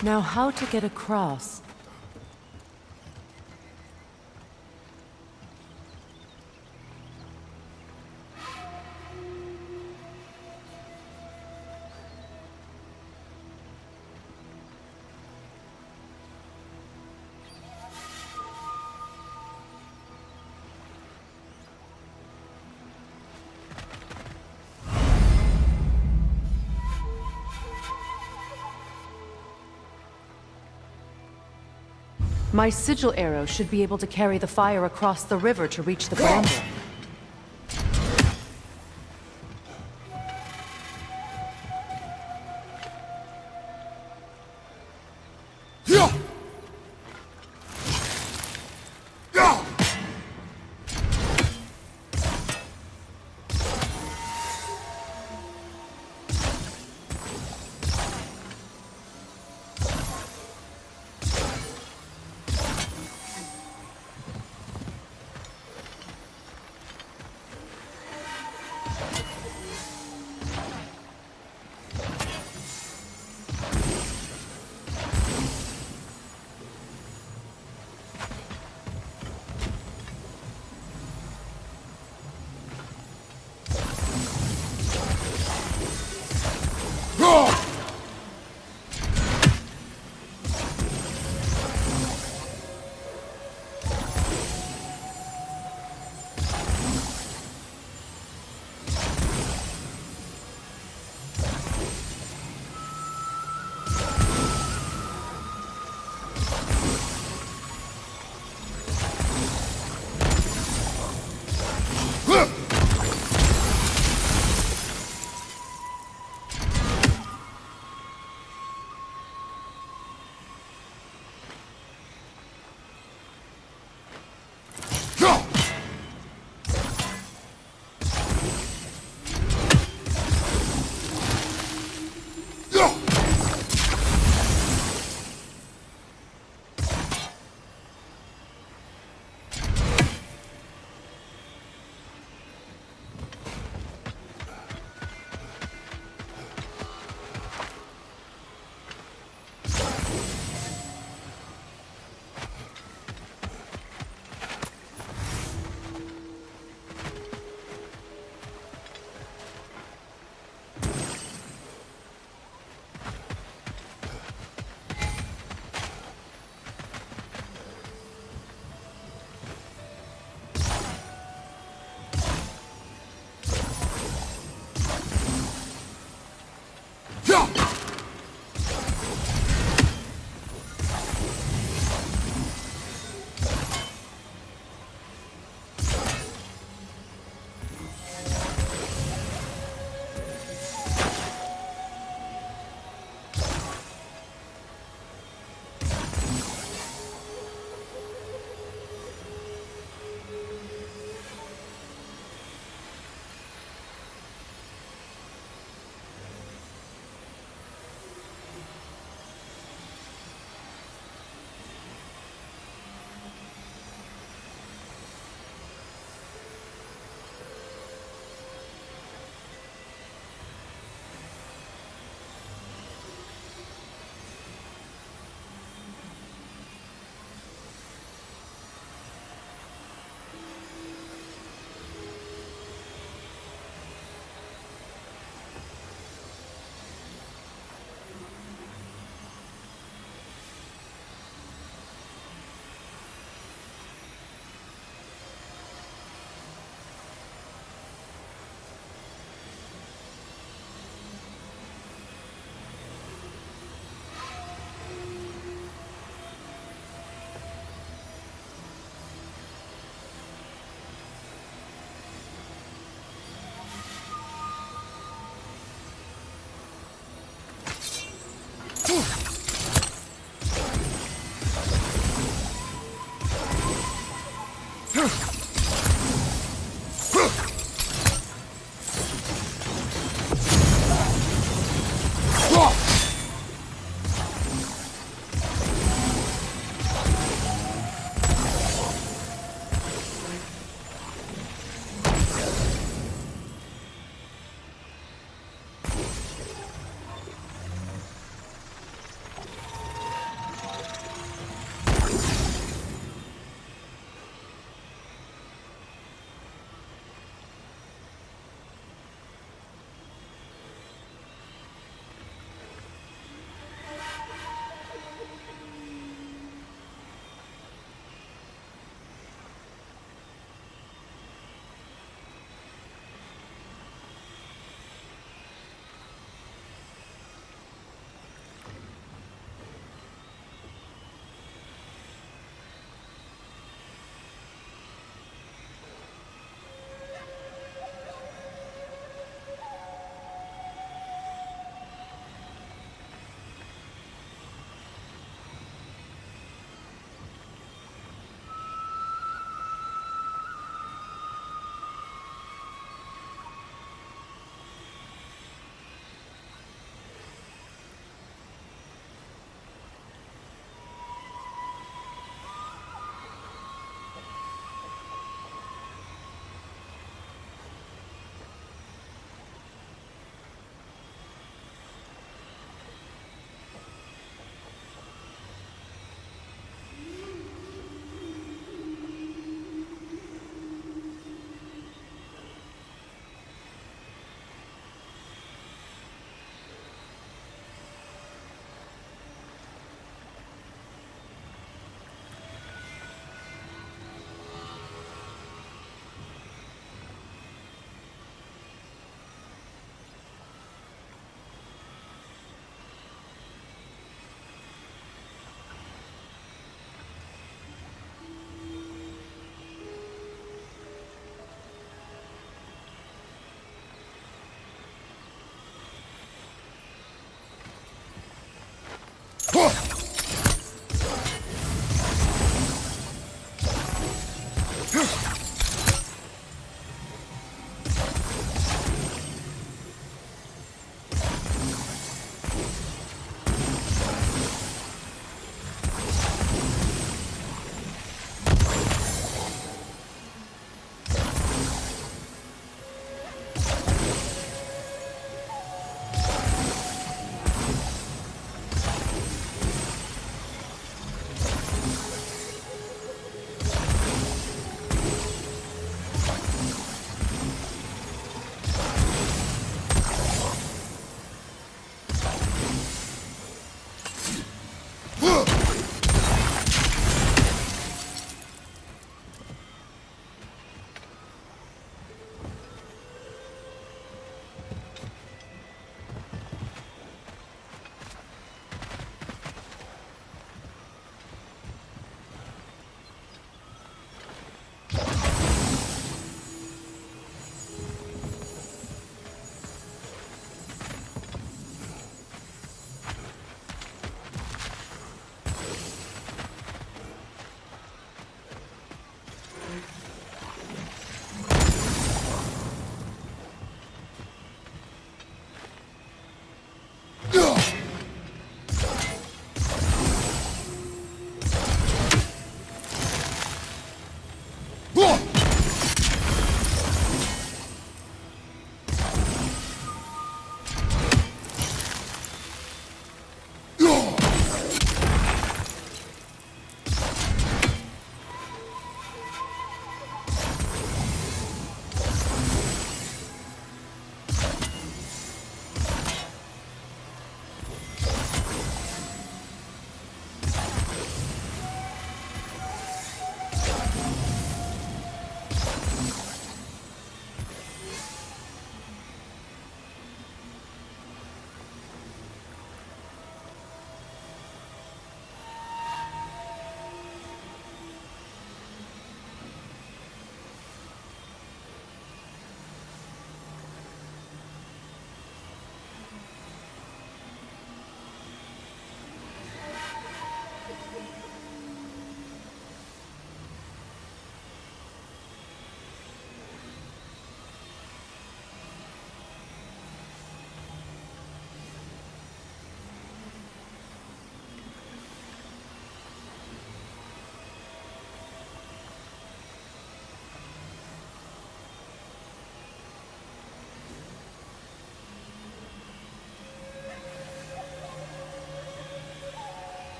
Now how to get across? My sigil arrow should be able to carry the fire across the river to reach the bramble.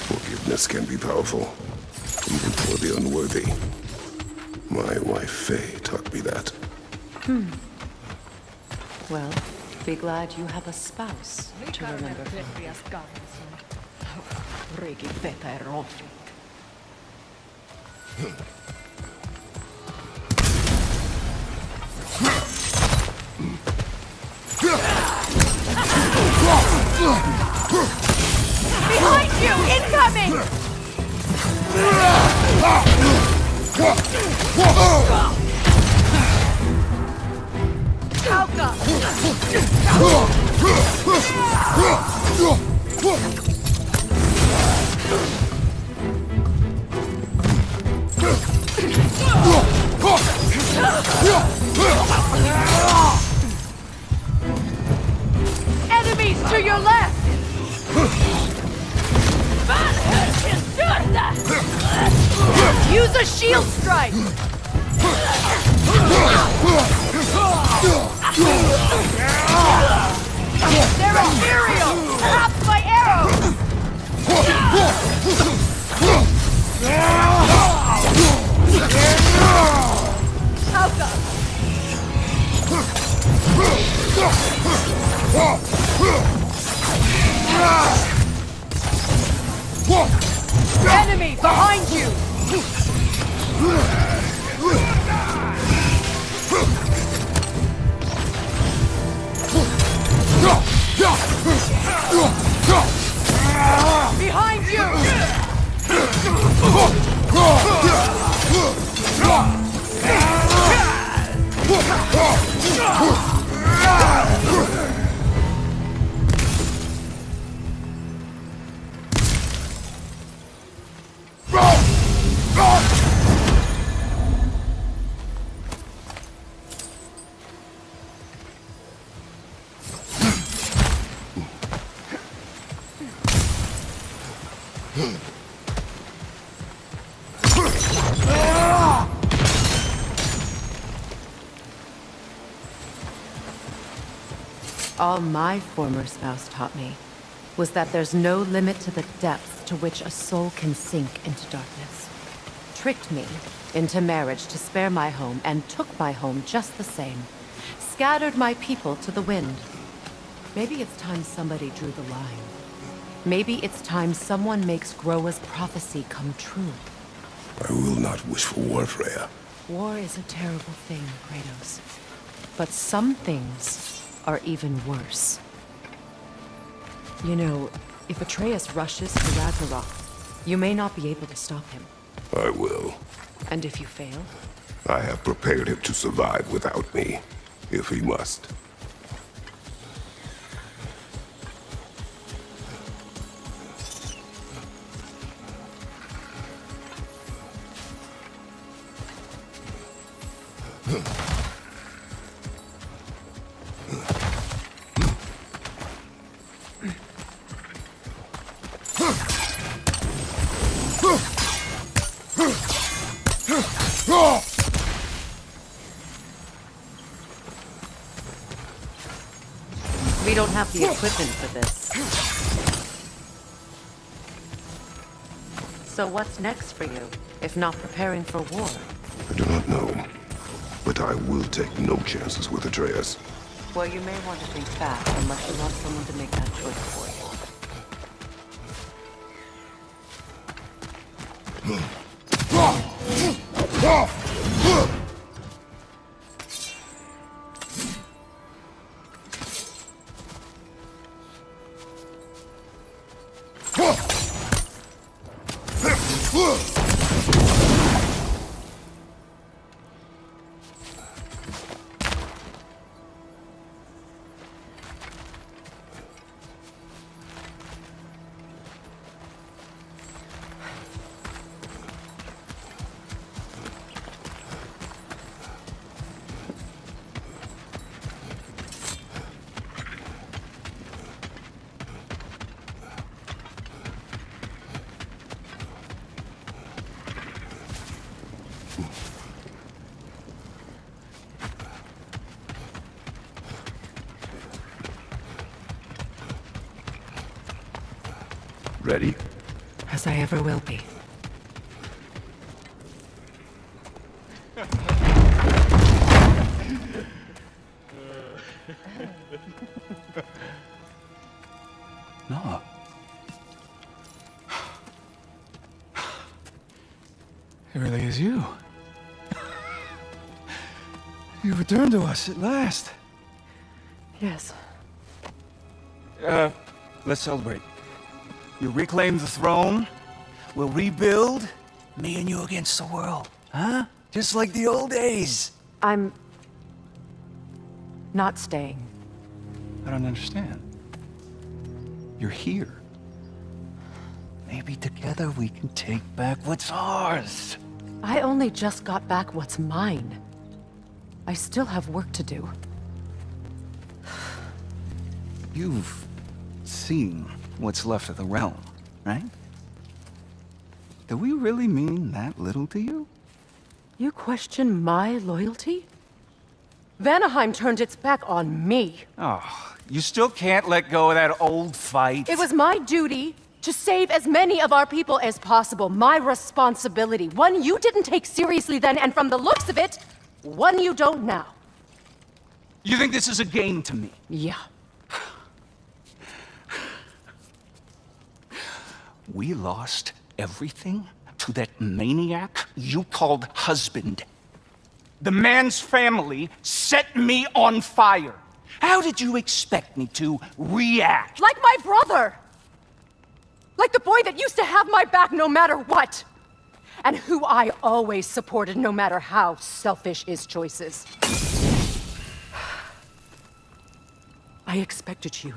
Forgiveness can be powerful, even for the unworthy. My wife Faye taught me that. Well, be glad you have a spouse to remember. Behind you! Incoming! Alka! Enemies to your left! Use a shield strike! They're Imperial! Trapped by arrows! Alka! Enemy behind you! All my former spouse taught me was that there's no limit to the depths to which a soul can sink into darkness. Tricked me into marriage to spare my home and took my home just the same. Scattered my people to the wind. Maybe it's time somebody drew the line. Maybe it's time someone makes Groa's prophecy come true. I will not wish for war, Freya. War is a terrible thing, Kratos. But some things are even worse. You know, if Atreus rushes to Ragnarok, you may not be able to stop him. I will. And if you fail? I have prepared him to survive without me, if he must. We don't have the equipment for this. So what's next for you, if not preparing for war? I do not know, but I will take no chances with Atreus. Well, you may want to think fast unless you want someone to make that choice for you. Ready? As I ever will be. No. It really is you. You returned to us at last. Yes. Let's celebrate. You reclaim the throne. We'll rebuild. Me and you against the world. Huh? Just like the old days. I'm not staying. I don't understand. You're here. Maybe together we can take back what's ours. I only just got back what's mine. I still have work to do. You've seen what's left of the realm, right? Do we really mean that little to you? You question my loyalty? Vanaheim turned its back on me. Oh, you still can't let go of that old fight? It was my duty to save as many of our people as possible. My responsibility. One you didn't take seriously then, and from the looks of it, one you don't now. You think this is a game to me? Yeah. We lost everything to that maniac you called husband. The man's family set me on fire. How did you expect me to react? Like my brother! Like the boy that used to have my back no matter what! And who I always supported no matter how selfish his choices. I expected you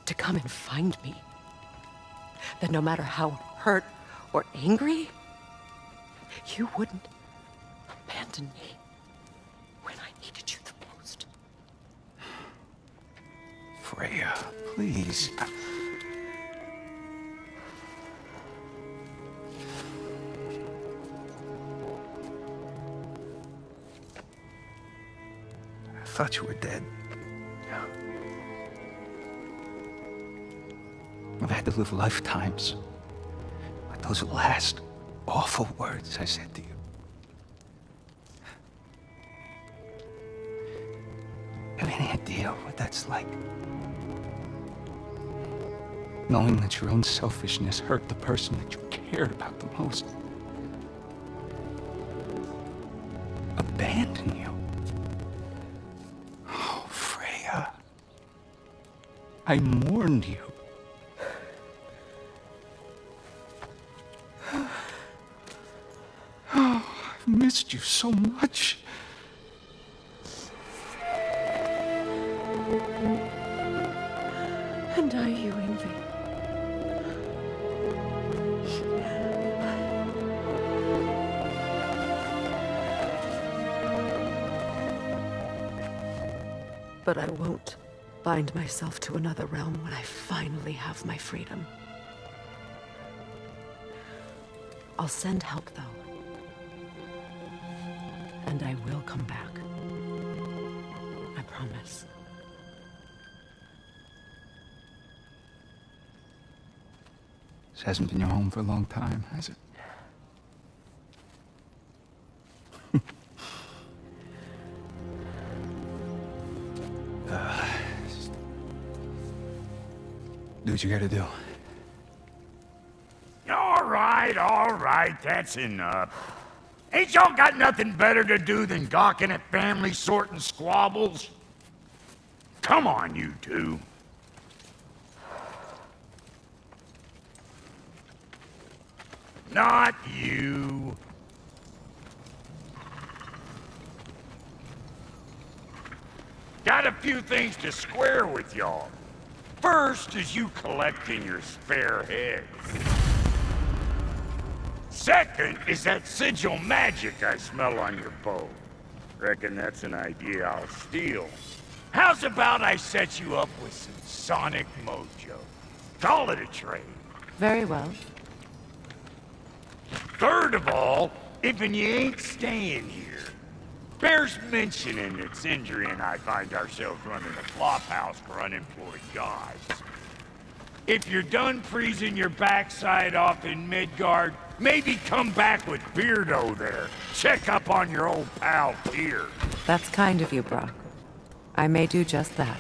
to come and find me. That no matter how hurt or angry, you wouldn't abandon me when I needed you the most. Freya, please. thought you were dead. Yeah. I've had to live lifetimes with those last awful words I said to you. Have any idea what that's like? Knowing that your own selfishness hurt the person that you cared about the most. Abandon you. Oh, Freya. I mourned you. Oh, I've missed you so much. And are you, Envy? But I won't bind myself to another realm when I finally have my freedom. I'll send help, though. And I will come back. I promise. This hasn't been your home for a long time, has it? Do what you gotta do. All right, that's enough. Ain't y'all got nothing better to do than gawking at family sorting squabbles? Come on, you two. Not you. Got a few things to square with y'all. First is you collecting your spare heads. Second is that sigil magic I smell on your bow. Reckon that's an idea I'll steal. How's about I set you up with some sonic mojo? Call it a trade. Very well. Third of all, if you ain't staying here, bears mentioning that Sindri and I find ourselves running a flop house for unemployed guys. If you're done freezing your backside off in Midgard, maybe come back with Beardo there. Check up on your old pal Tyr. That's kind of you, Brock. I may do just that.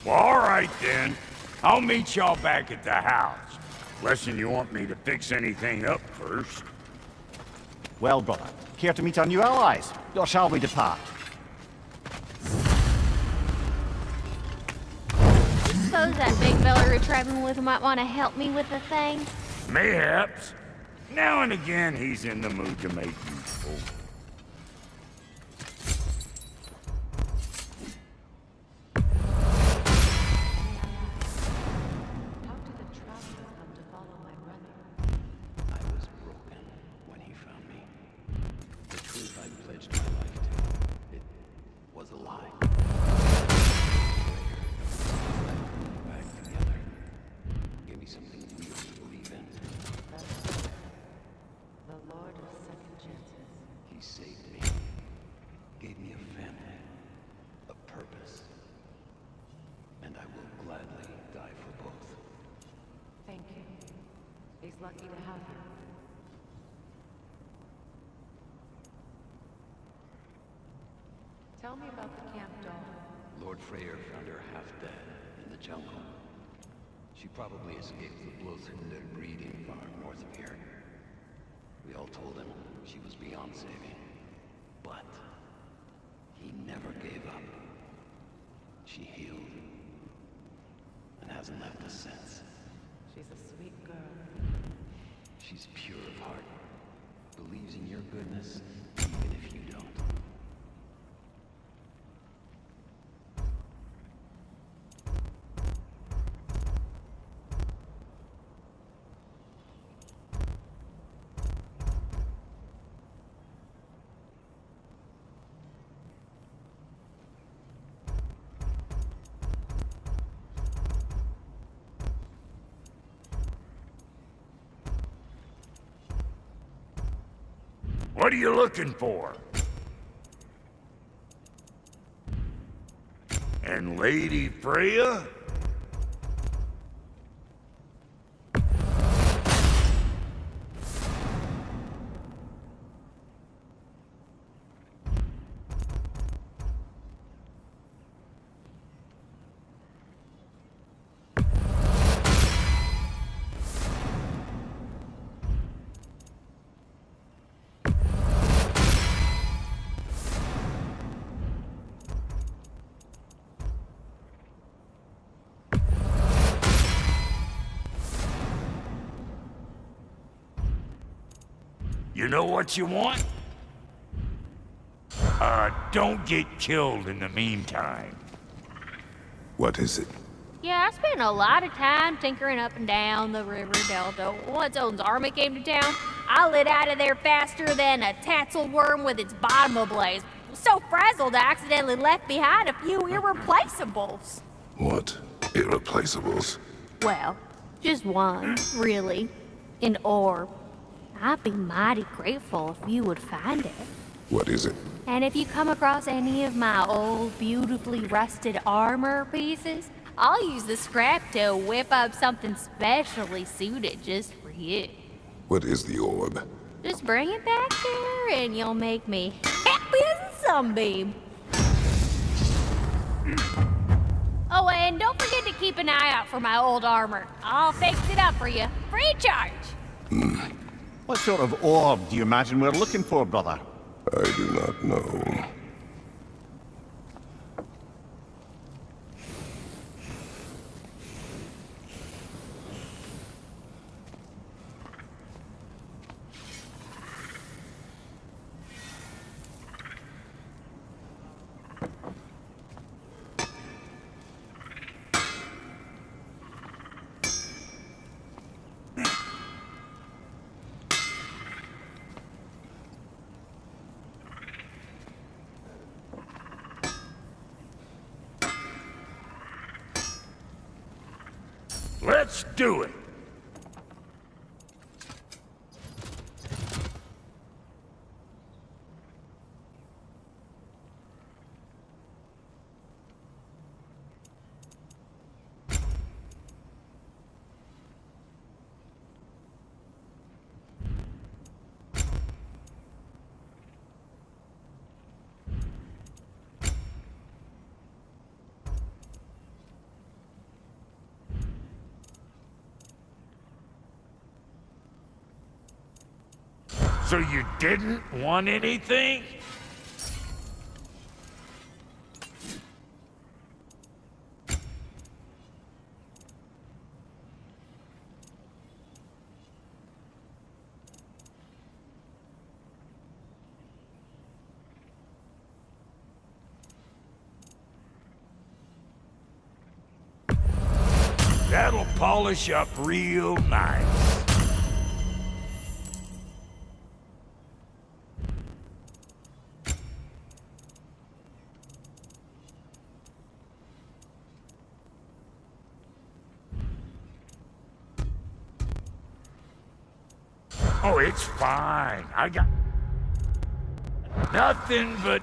Well, all right then. I'll meet y'all back at the house. Lesson you want me to fix anything up first. Well, brother, care to meet our new allies? Or shall we depart? Suppose that big fella we're traveling with might want to help me with the thing. Mayhaps. Now and again, he's in the mood to make useful. I was broken when he found me. The truth I pledged my life to, it was a lie. Back together. Give me something real to believe in. The Lord of Second Chances. He saved me. Gave me a family. A purpose. And I will gladly die for both. Thank you. He's lucky to have you. Tell me about the camp dog. Lord Freyr found her half dead in the jungle. She probably escaped the Blothrinder breeding farm north of here. We all told him she was beyond saving. But he never gave up. She healed. And hasn't left us since. She's a sweet girl. She's pure of heart. Believes in your goodness, even if you don't. What are you looking for? And Lady Freya? You know what you want? Don't get killed in the meantime. What is it? Yeah, I spent a lot of time tinkering up and down the river delta. Once Odin's army came to town, I lit out of there faster than a tassel worm with its bottom ablaze. So frazzled, I accidentally left behind a few irreplaceables. What? Irreplaceables? Well, just one, really. An orb. I'd be mighty grateful if you would find it. What is it? And if you come across any of my old, beautifully rusted armor pieces, I'll use the scrap to whip up something specially suited just for you. What is the orb? Just bring it back there and you'll make me happy as a sunbeam. Oh, and don't forget to keep an eye out for my old armor. I'll fix it up for you, free of charge. What sort of orb do you imagine we're looking for, brother? I do not know. Let's do it! So you didn't want anything? That'll polish up real nice. Oh, it's fine. I got nothing but...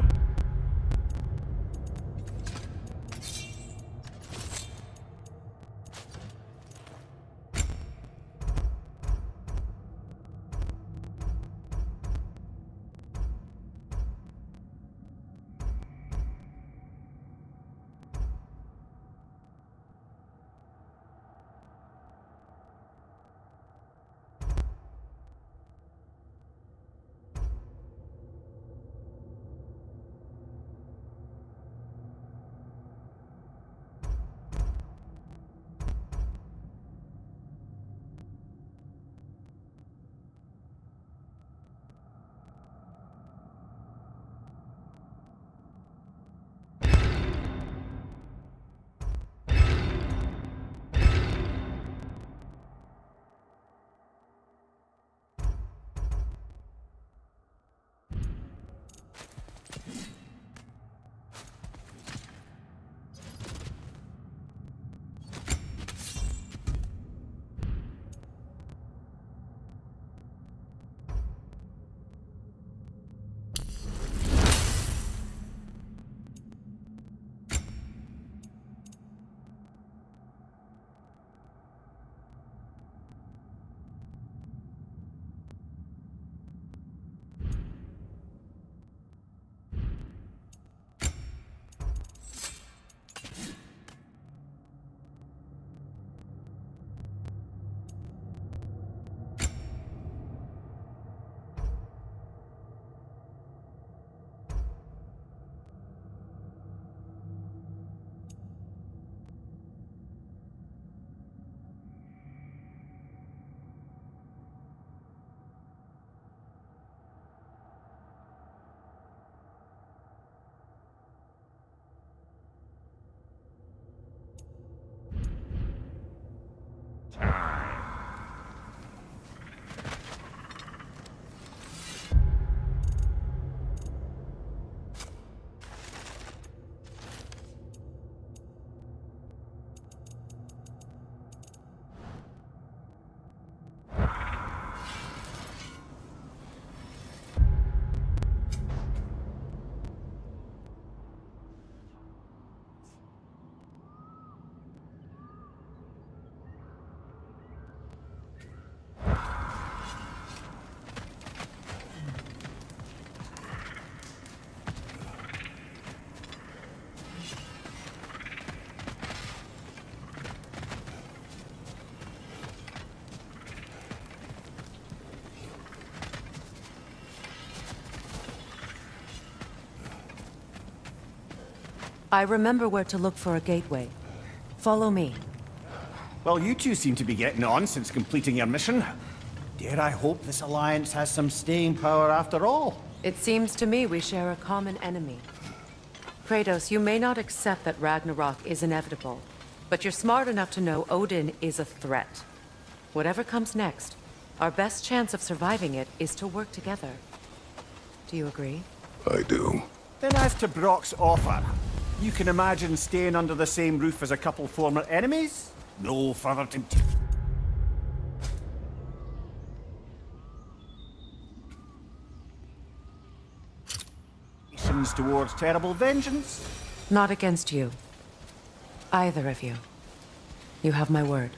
I remember where to look for a gateway. Follow me. Well, you two seem to be getting on since completing your mission. Dare I hope this alliance has some staying power after all? It seems to me we share a common enemy. Kratos, you may not accept that Ragnarok is inevitable, but you're smart enough to know Odin is a threat. Whatever comes next, our best chance of surviving it is to work together. Do you agree? I do. Then as to Brock's offer, you can imagine staying under the same roof as a couple former enemies? No further temptations towards terrible vengeance? Not against you. Either of you. You have my word.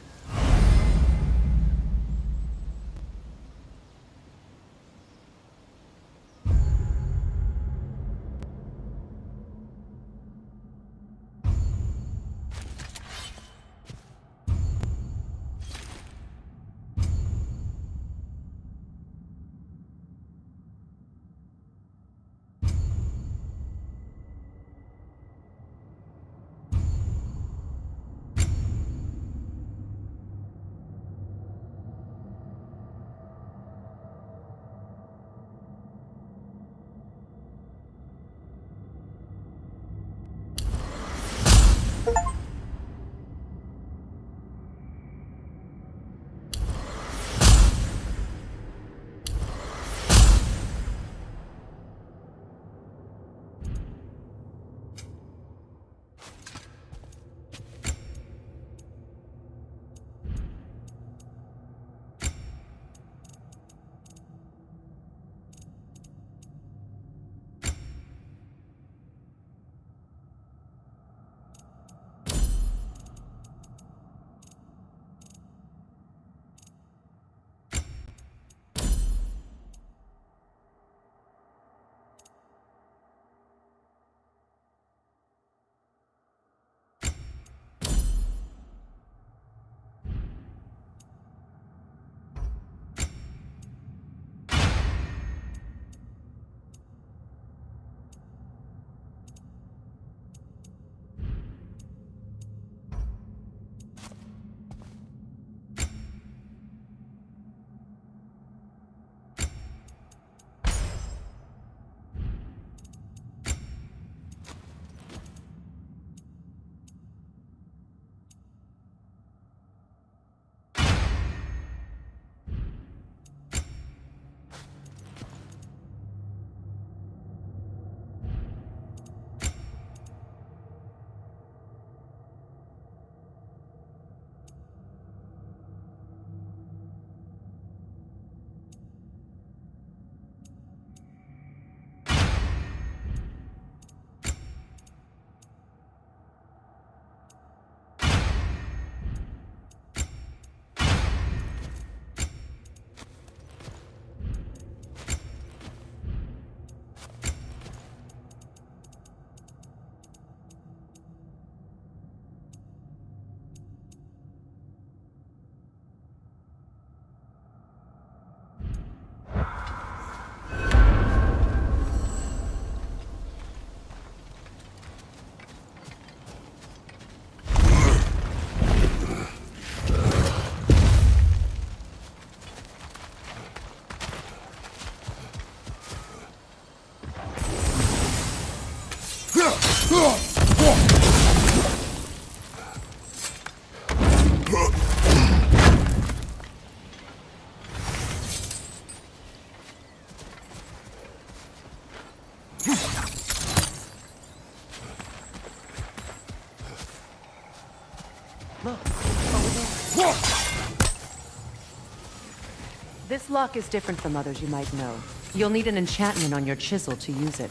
This lock is different from others you might know. You'll need an enchantment on your chisel to use it.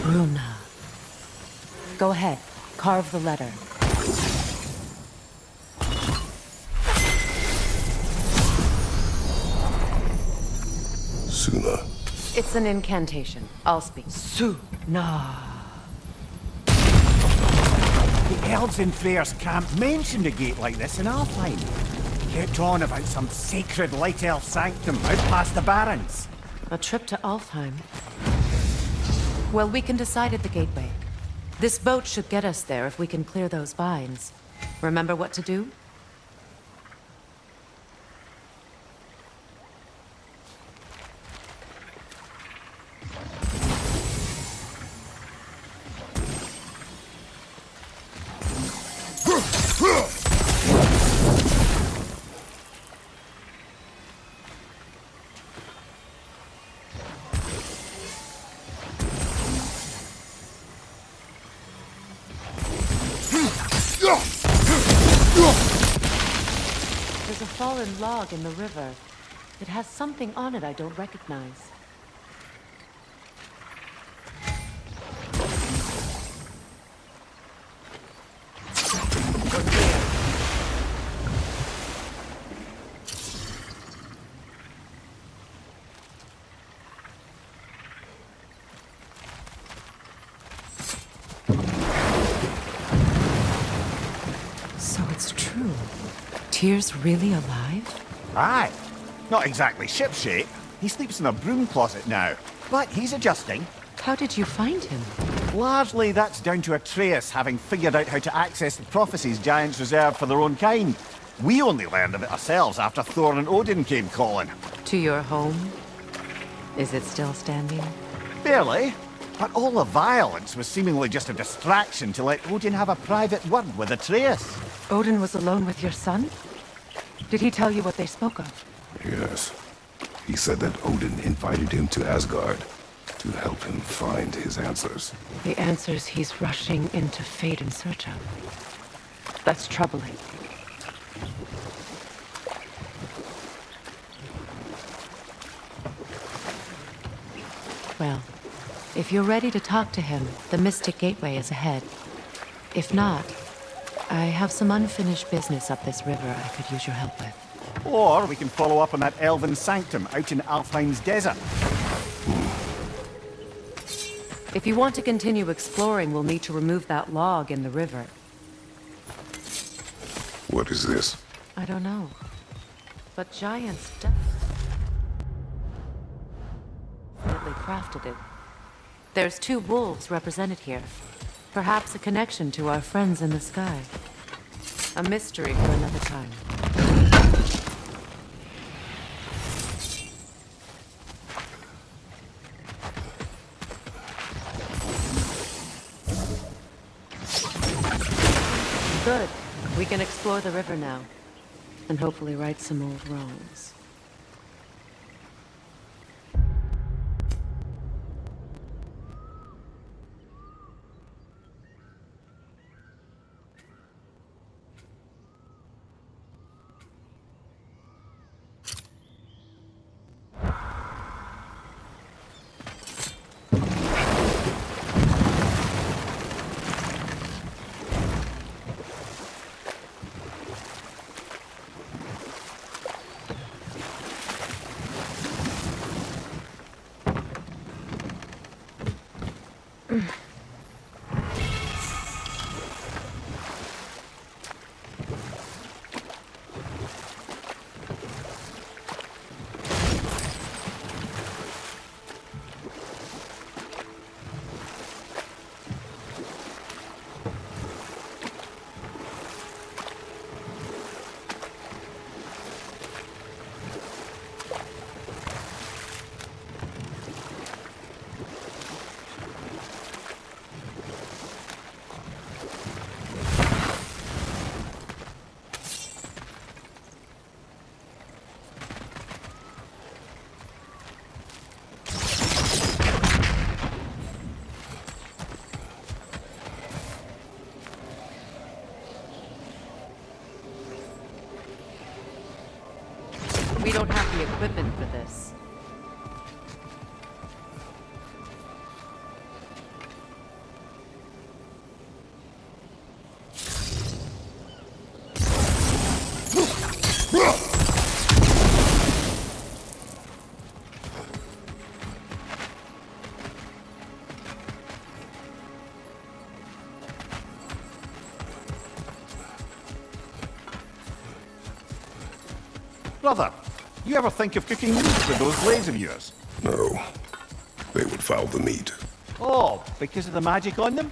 Runa. Go ahead. Carve the letter. Suna. It's an incantation. I'll speak. Suna. The elves in Freyr's camp mentioned a gate like this in Alfheim. Kept on about some sacred light elf sanctum out past the barrens. A trip to Alfheim. Well, we can decide at the gateway. This boat should get us there if we can clear those vines. Remember what to do? There's a fallen log in the river. It has something on it I don't recognize. So it's true. Tyr's really alive? Aye. Not exactly shipshape. He sleeps in a broom closet now. But he's adjusting. How did you find him? Largely, that's down to Atreus having figured out how to access the prophecies giants reserved for their own kind. We only learned of it ourselves after Thor and Odin came calling. To your home? Is it still standing? Barely. But all the violence was seemingly just a distraction to let Odin have a private word with Atreus. Odin was alone with your son? Did he tell you what they spoke of? Yes. He said that Odin invited him to Asgard to help him find his answers. The answers he's rushing into fate in search of. That's troubling. Well, if you're ready to talk to him, the Mystic Gateway is ahead. If not, I have some unfinished business up this river I could use your help with. Or we can follow up on that elven sanctum out in Alfheim's desert. If you want to continue exploring, we'll need to remove that log in the river. What is this? I don't know. But giants definitely crafted it. There's 2 wolves represented here. Perhaps a connection to our friends in the sky. A mystery for another time. Good. We can explore the river now. And hopefully right some old wrongs. We don't have the equipment for this. Brother, you ever think of cooking meat with those blades of yours? No. They would foul the meat. Oh, because of the magic on them?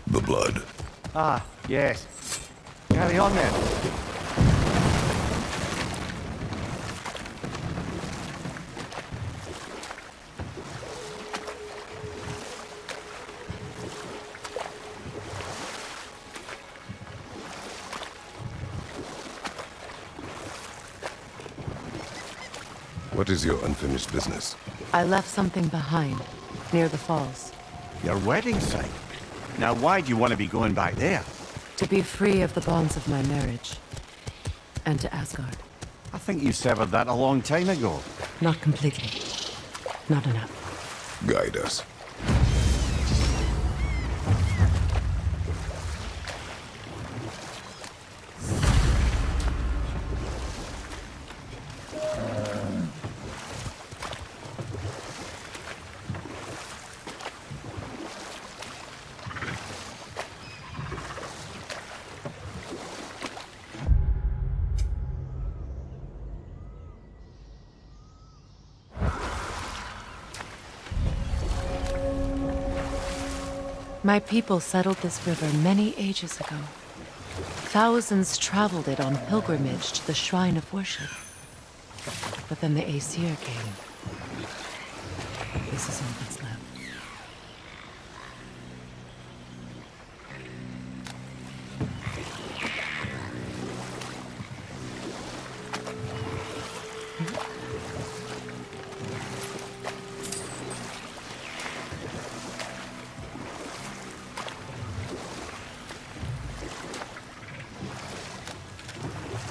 The blood. Ah, yes. Carry on then. What is your unfinished business? I left something behind, near the falls. Your wedding site. Now, why do you want to be going back there? To be free of the bonds of my marriage. And to Asgard. I think you severed that a long time ago. Not completely. Not enough. Guide us. My people settled this river many ages ago. Thousands traveled it on pilgrimage to the shrine of worship. But then the Aesir came. This is all that's left.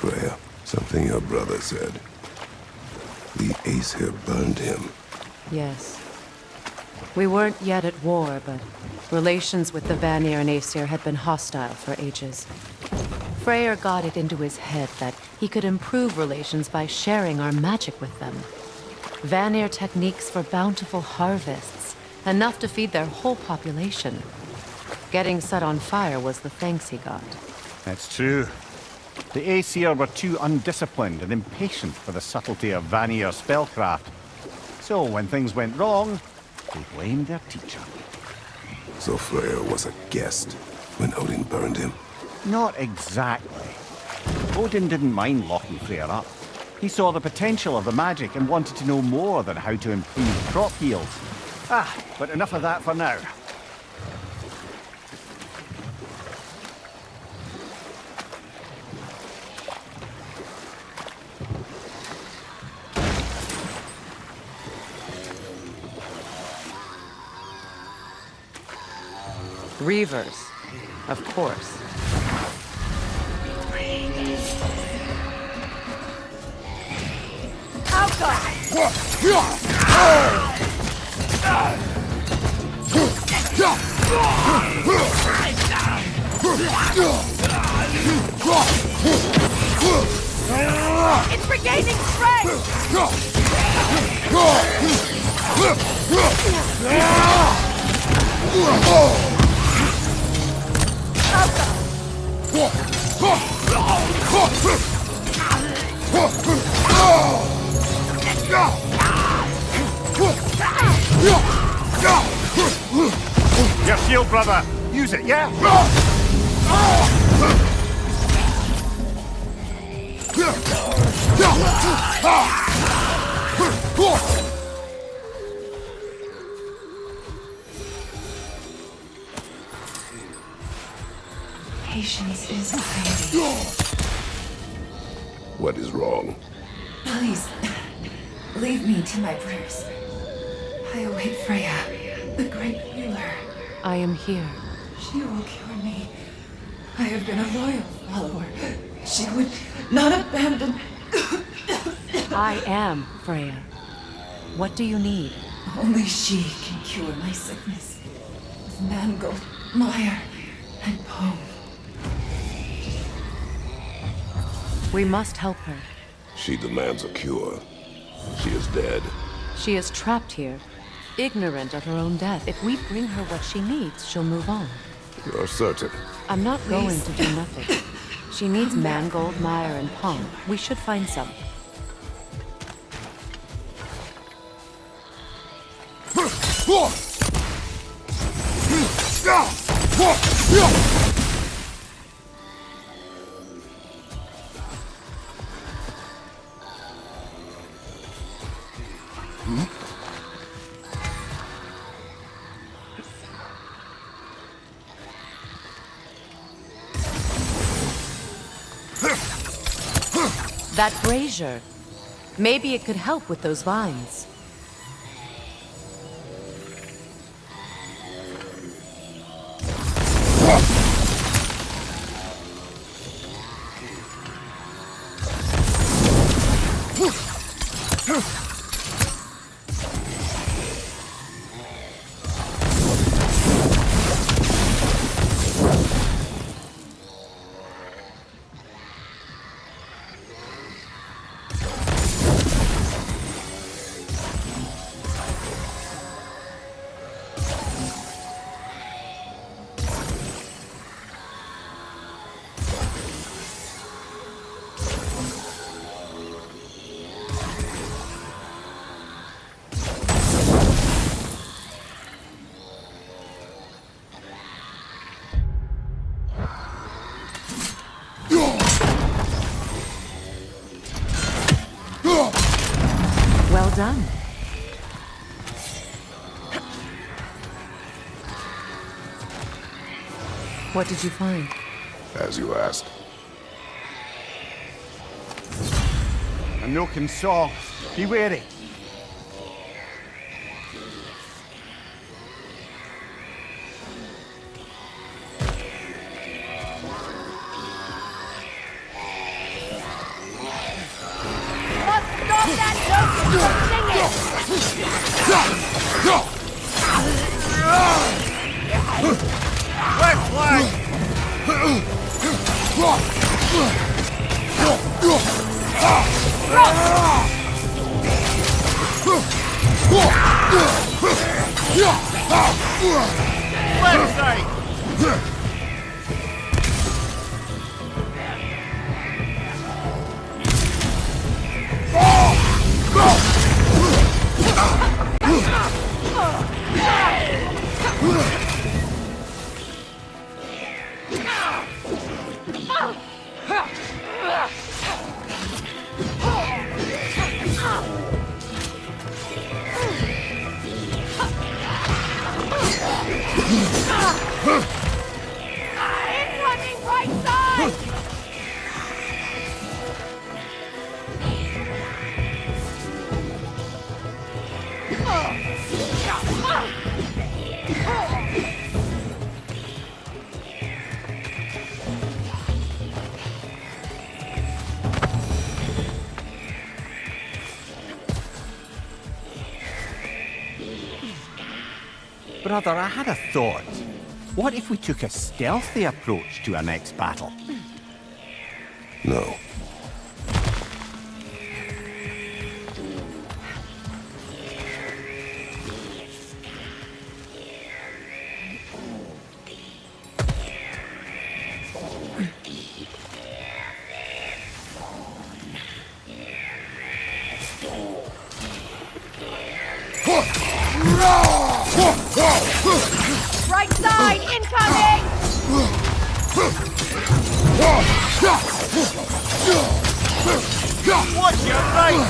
Freya, something your brother said. The Aesir burned him. Yes. We weren't yet at war, but relations with the Vanir and Aesir had been hostile for ages. Freyr got it into his head that he could improve relations by sharing our magic with them. Vanir techniques for bountiful harvests, enough to feed their whole population. Getting set on fire was the thanks he got. That's true. The Aesir were too undisciplined and impatient for the subtlety of Vanir spellcraft. So when things went wrong, they blamed their teacher. So Freya was a guest when Odin burned him. Not exactly. Odin didn't mind locking Freyr up. He saw the potential of the magic and wanted to know more than how to improve crop yields. But enough of that for now. Reavers, of course. It's regaining strength! Your shield, brother! Use it, yeah? Patience is fading. What is wrong? Please, leave me to my prayers. I await Freya, the great healer. I am here. She will cure me. I have been a loyal follower. She would not abandon... I am Freya. What do you need? Only she can cure my sickness. With mangold, mire, and poem. We must help her. She demands a cure. She is dead. She is trapped here, ignorant of her own death. If we bring her what she needs, she'll move on. You're certain? I'm not going to do nothing. She needs mangold, mire, and palm. We should find some. That brazier. Maybe it could help with those vines. Well done. What did you find? As you asked. A nook and saw. Be wary. Stop that joke! Incoming right side! Brother, I had a thought. What if we took a stealthy approach to our next battle? No. Right side, incoming! Watch your right!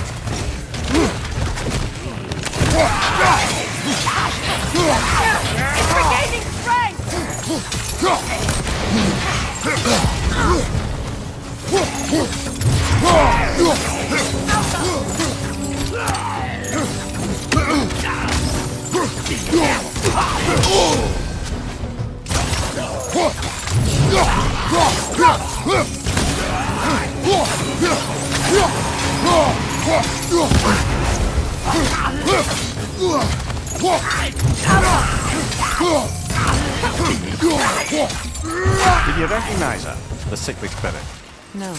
It's regaining strength! Did you recognize her? The sickly spirit? No.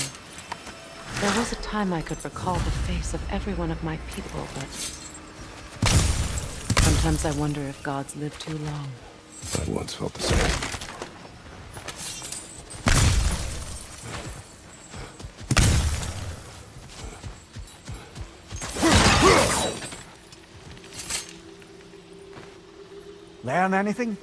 There was a time I could recall the face of every one of my people, but sometimes I wonder if gods live too long. I once felt the same. Learn anything?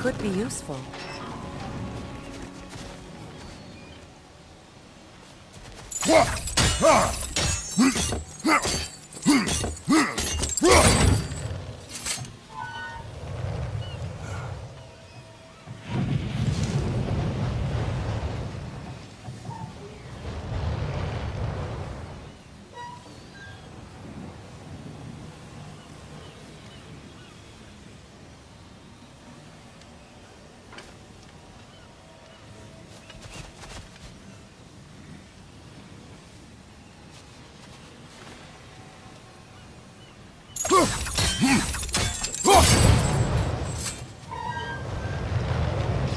Could be useful.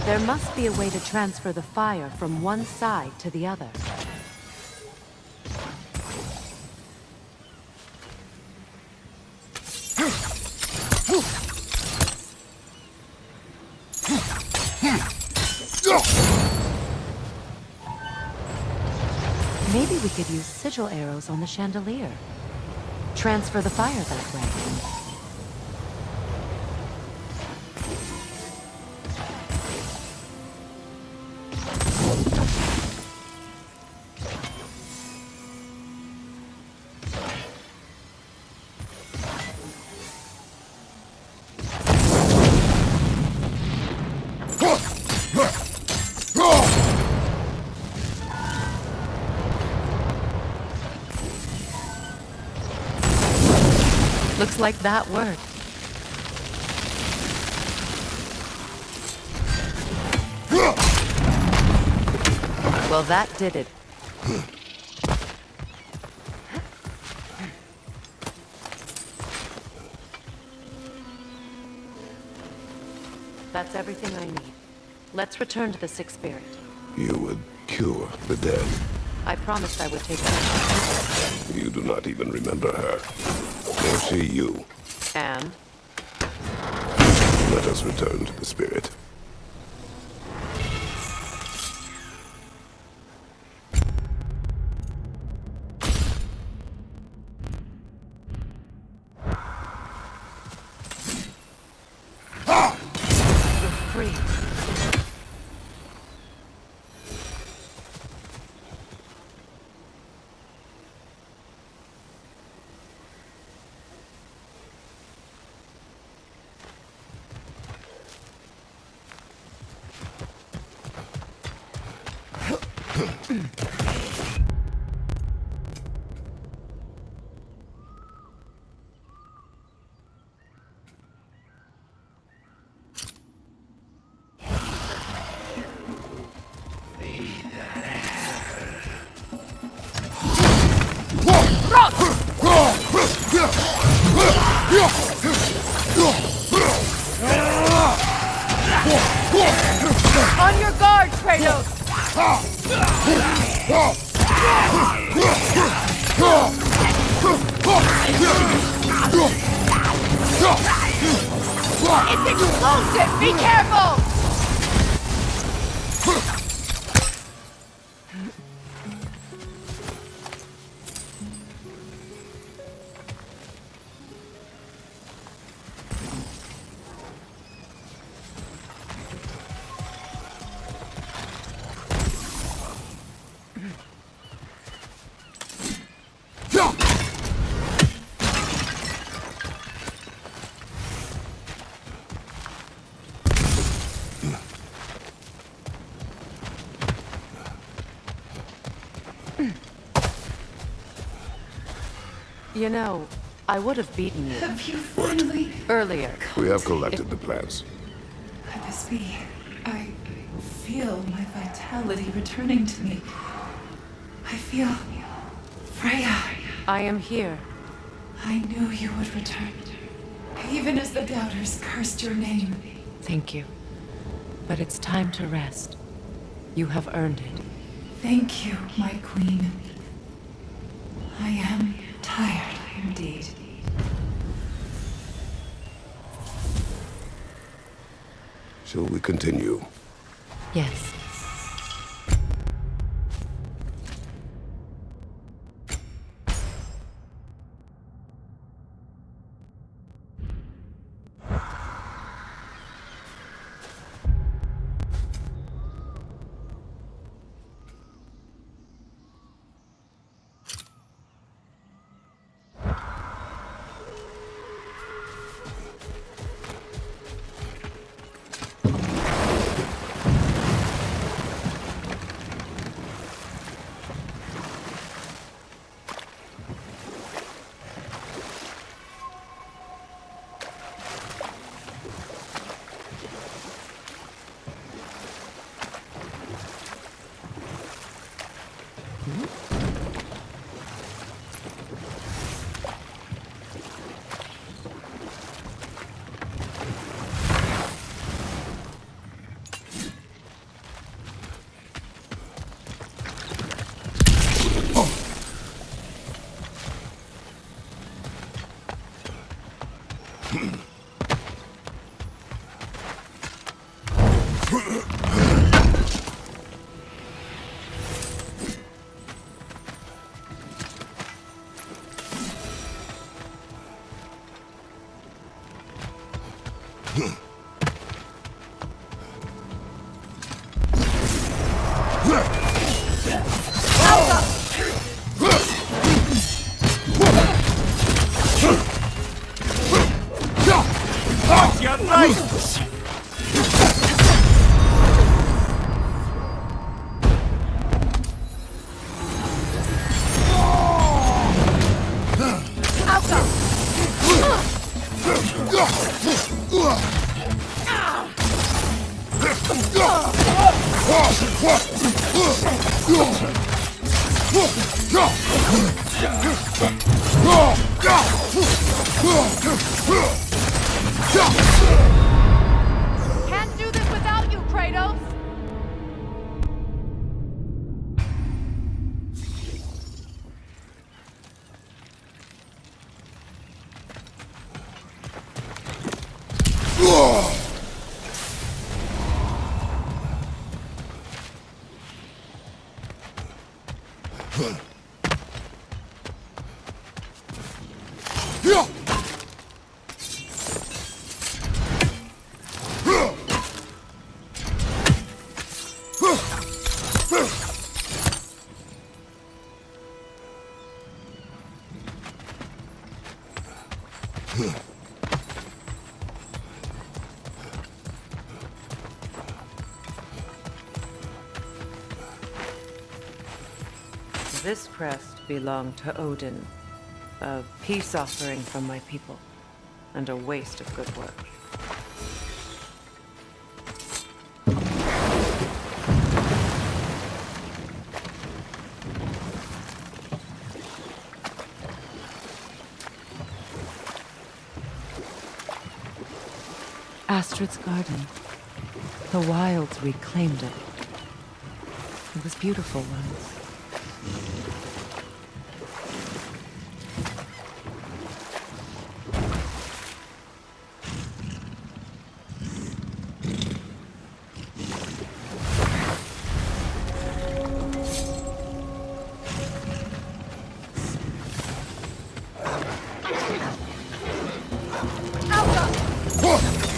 There must be a way to transfer the fire from one side to the other. Maybe we could use sigil arrows on the chandelier. Transfer the fire that way. Looks like that worked. Well, that did it. That's everything I need. Let's return to the Sixth Spirit. You would cure the dead. I promised I would take her. You do not even remember her. Nor she you. And? Let us return to the spirit. You're free. On your guard, Kratos! It's explosive! Be careful! You know, I would have beaten you Have you finally... earlier. We have collected the plans. Could this be? I feel my vitality returning to me. I feel... Freya. I am here. I knew you would return. Even as the doubters cursed your name. Thank you. But it's time to rest. You have earned it. Thank you, my queen. I am tired indeed. Shall we continue? Yes. Can't do this without you, Kratos! This crest belonged to Odin, a peace offering from my people, and a waste of good work. Astrid's garden. The wilds reclaimed it. It was beautiful once.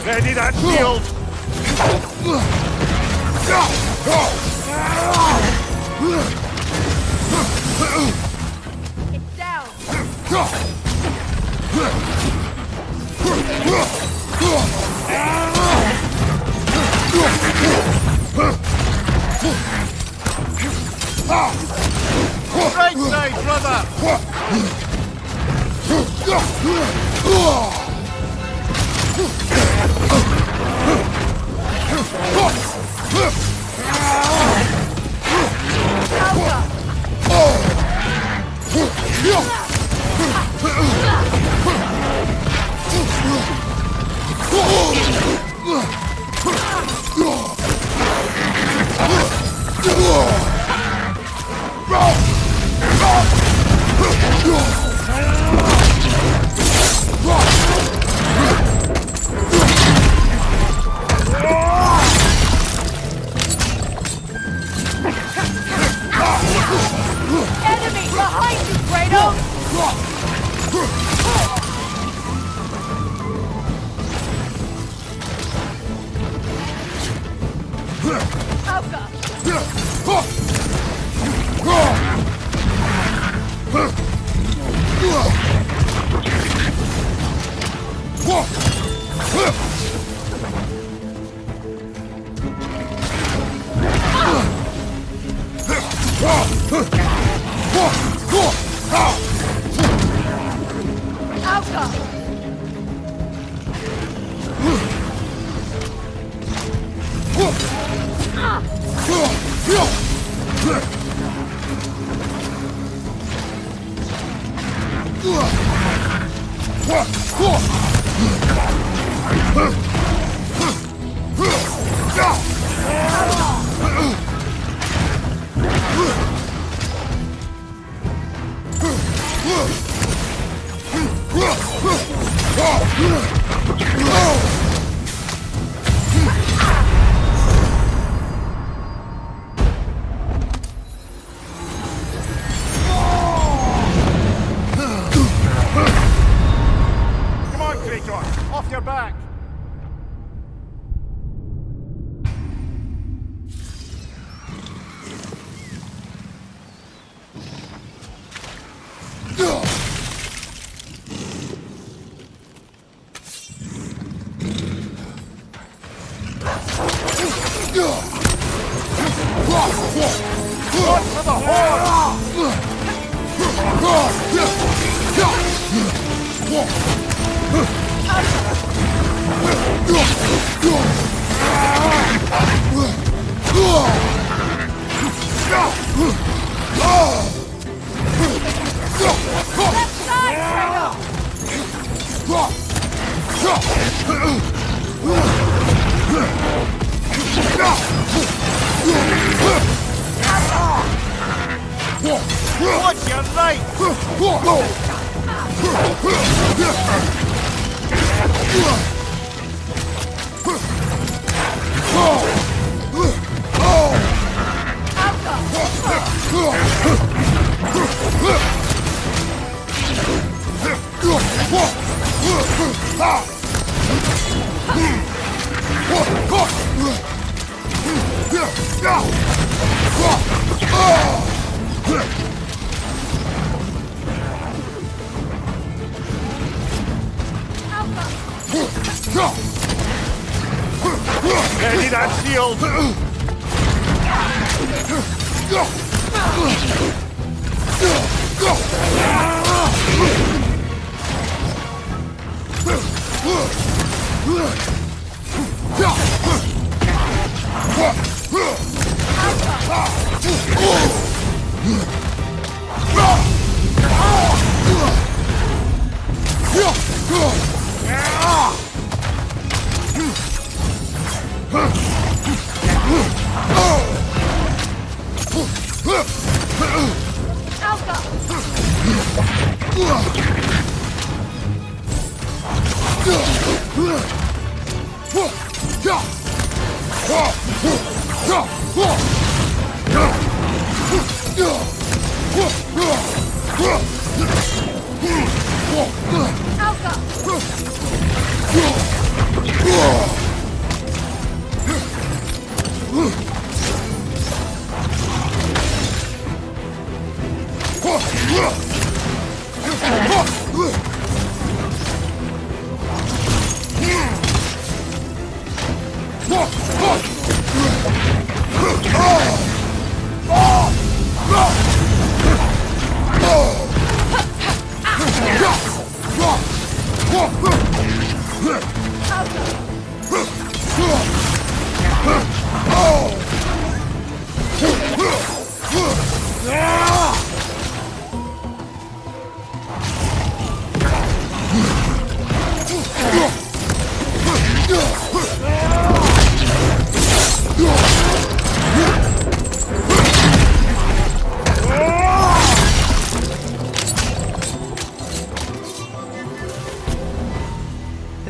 Ready that shield! It's down. Right side, brother! Enemy behind you, Kratos! Come on, Kratos! Off your back! Watch your right! Ready that shield!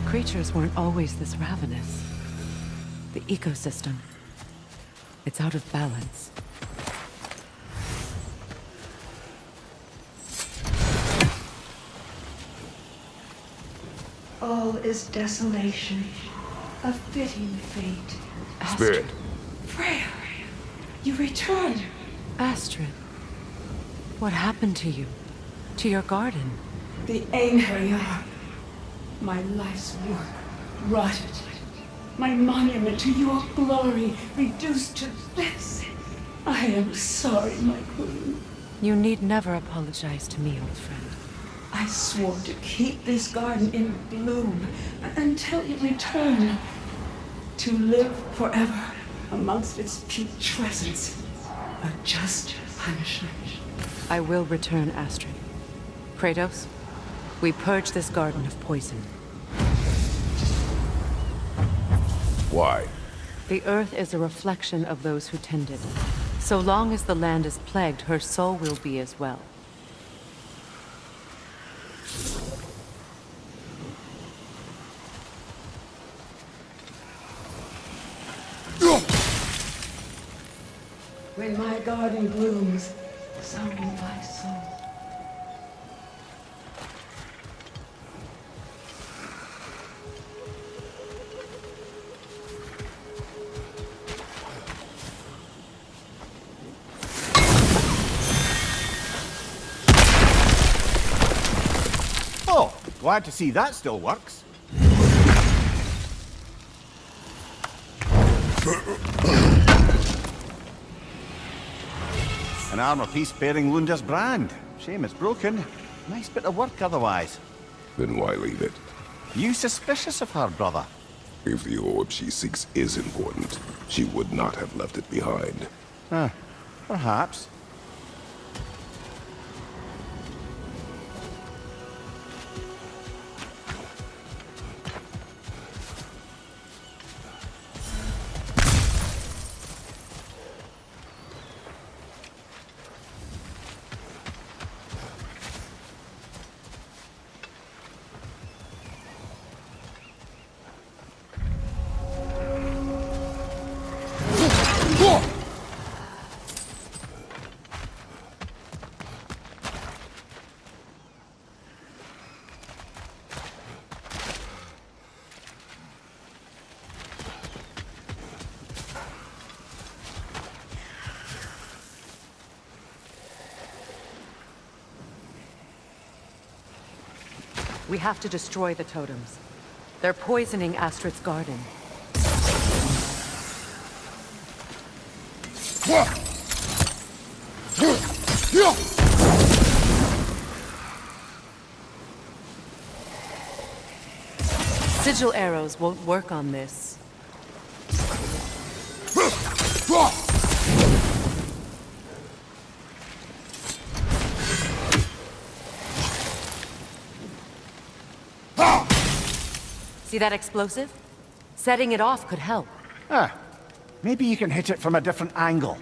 Creatures weren't always this ravenous. The ecosystem. It's out of balance. All is desolation, a fitting fate. Spirit. Freya, you return. Astrid, what happened to you? To your garden? The Einherjar. My life's work rotted. My monument to your glory reduced to this. I am sorry, my queen. You need never apologize to me, old friend. I swore to keep this garden in bloom until you return. To live forever amongst its putrescence. A just punishment. I will return, Astrid. Kratos, we purge this garden of poison. Why? The earth is a reflection of those who tend it. So long as the land is plagued, her soul will be as well. When my garden blooms, so will my soul. Oh, glad to see that still works. An armor piece bearing Lunda's brand. Shame it's broken. Nice bit of work otherwise. Then why leave it? You suspicious of her, brother? If the orb she seeks is important, she would not have left it behind. Perhaps. We have to destroy the totems. They're poisoning Astrid's garden. Sigil arrows won't work on this. See that explosive? Setting it off could help. Maybe you can hit it from a different angle.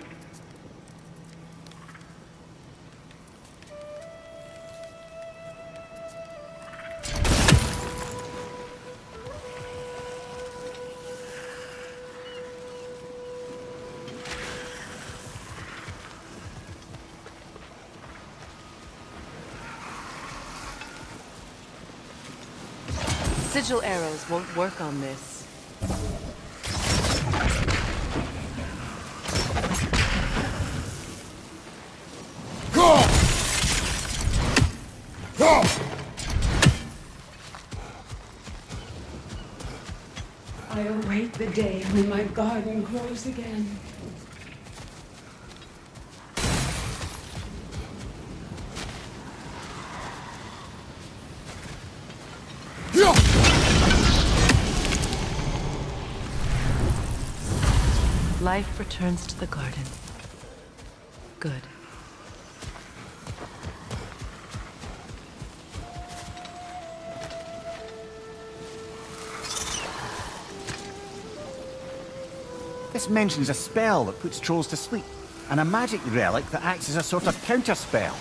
Sigil arrows won't work on this. I await the day when my garden grows again. Life returns to the garden. Good. This mentions a spell that puts trolls to sleep, and a magic relic that acts as a sort of counterspell.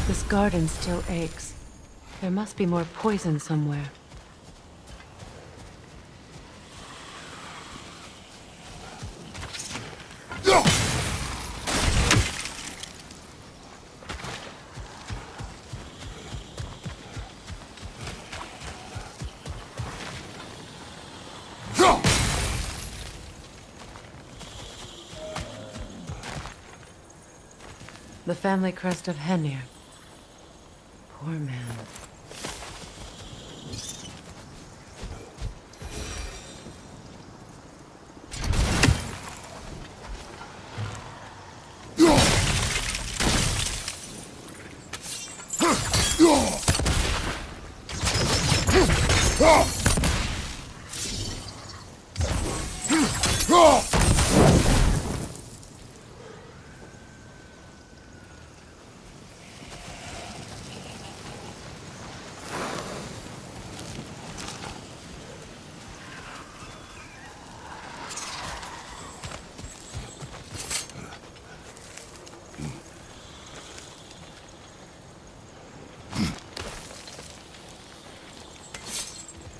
This garden still aches. There must be more poison somewhere. The family crest of Henir. Poor man.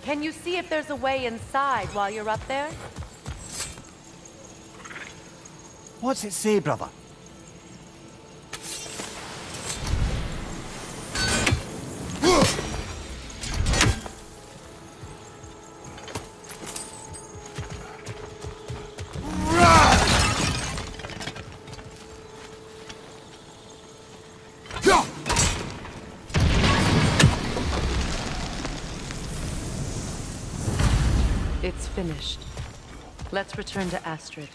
Can you see if there's a way inside while you're up there? What's it say, brother? It's finished. Let's return to Astrid.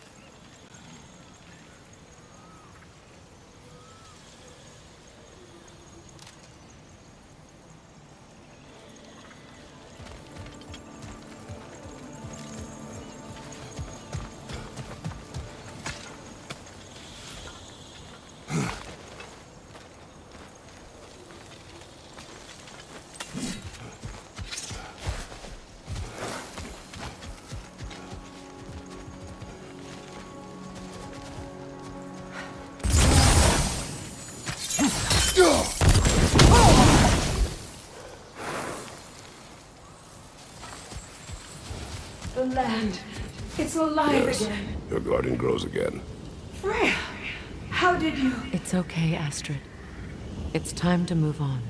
The land. It's alive again. Your garden grows again. Freya, how did you... It's okay, Astrid. It's time to move on.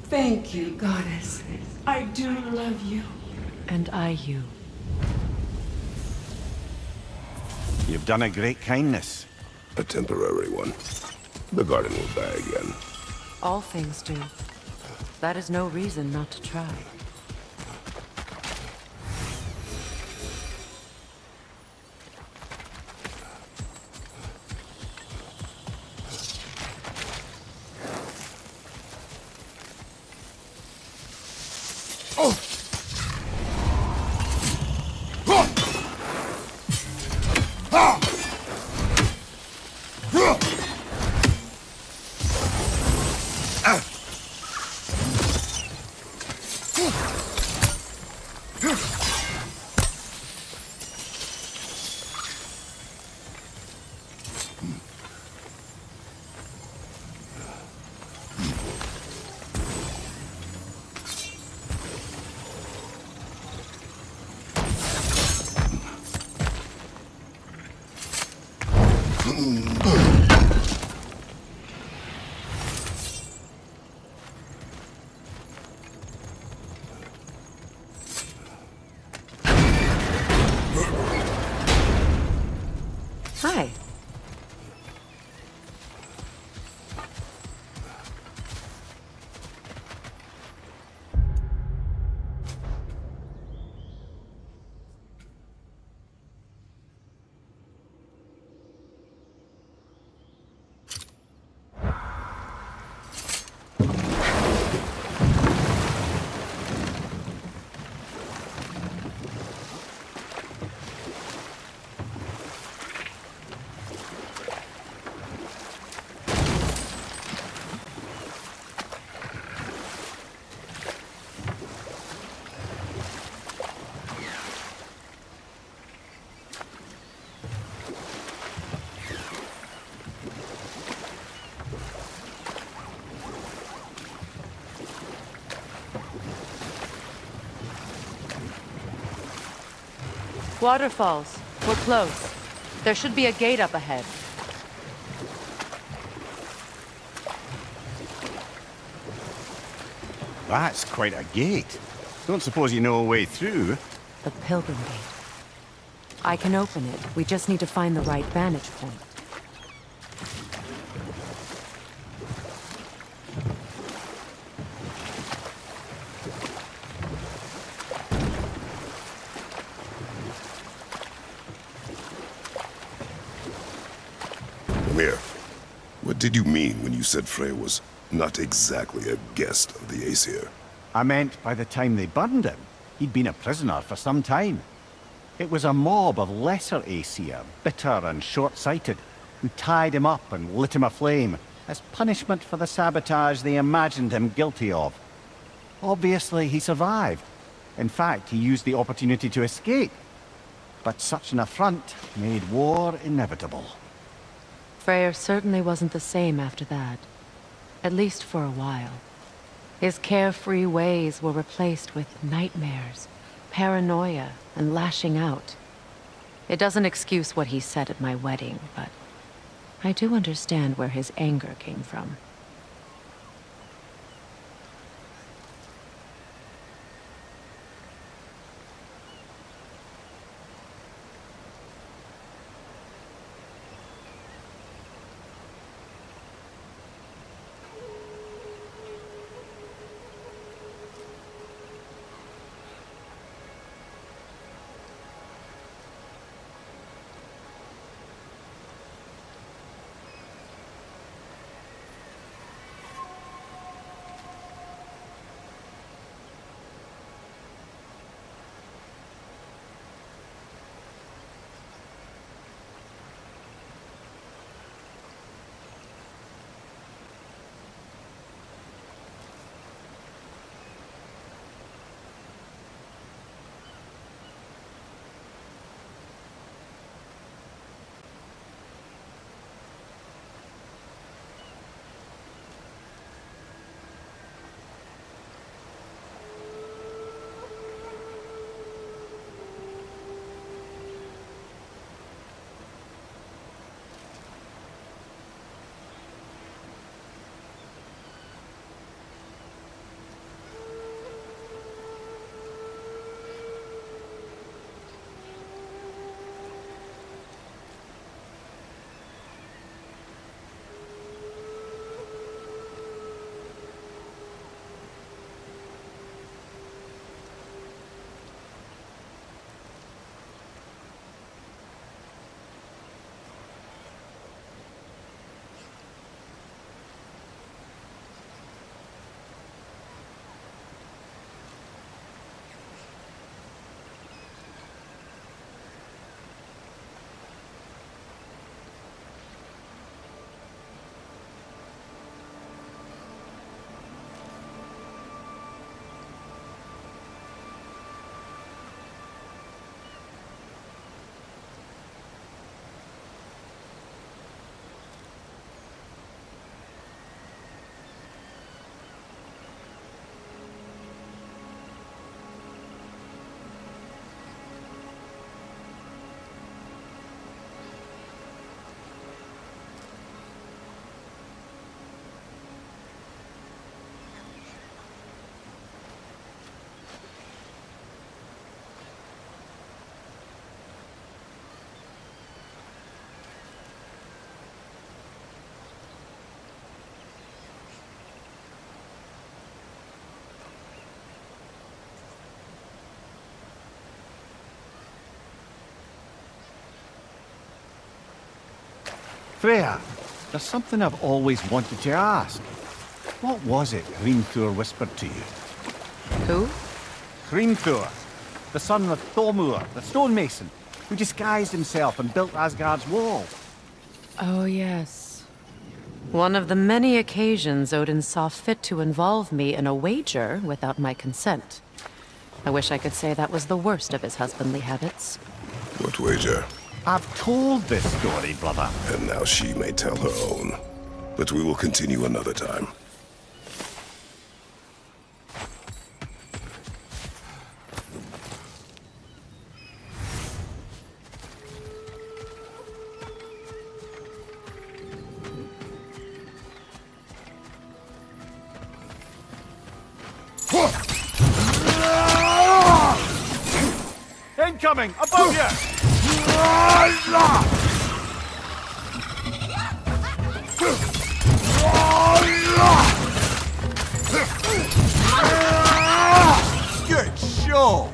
Thank you, goddess. I do love you. And I you. You've done a great kindness. A temporary one. The garden will die again. All things do. That is no reason not to try. Hi. Waterfalls. We're close. There should be a gate up ahead. That's quite a gate. Don't suppose you know a way through? The Pilgrim Gate. I can open it. We just need to find the right vantage point. Amir, what did you mean when you said Frey was not exactly a guest of the Aesir? I meant by the time they burned him, he'd been a prisoner for some time. It was a mob of lesser Aesir, bitter and short-sighted, who tied him up and lit him aflame as punishment for the sabotage they imagined him guilty of. Obviously, he survived. In fact, he used the opportunity to escape. But such an affront made war inevitable. Freyr certainly wasn't the same after that. At least for a while. His carefree ways were replaced with nightmares, paranoia, and lashing out. It doesn't excuse what he said at my wedding, but I do understand where his anger came from. Freya, there's something I've always wanted to ask. What was it Hrimthur whispered to you? Who? Hrimthur, the son of Thormur, the stonemason, who disguised himself and built Asgard's wall. Oh, yes. One of the many occasions Odin saw fit to involve me in a wager without my consent. I wish I could say that was the worst of his husbandly habits. What wager? I've told this story, brother. And now she may tell her own. But we will continue another time. Incoming! Above you! Good show!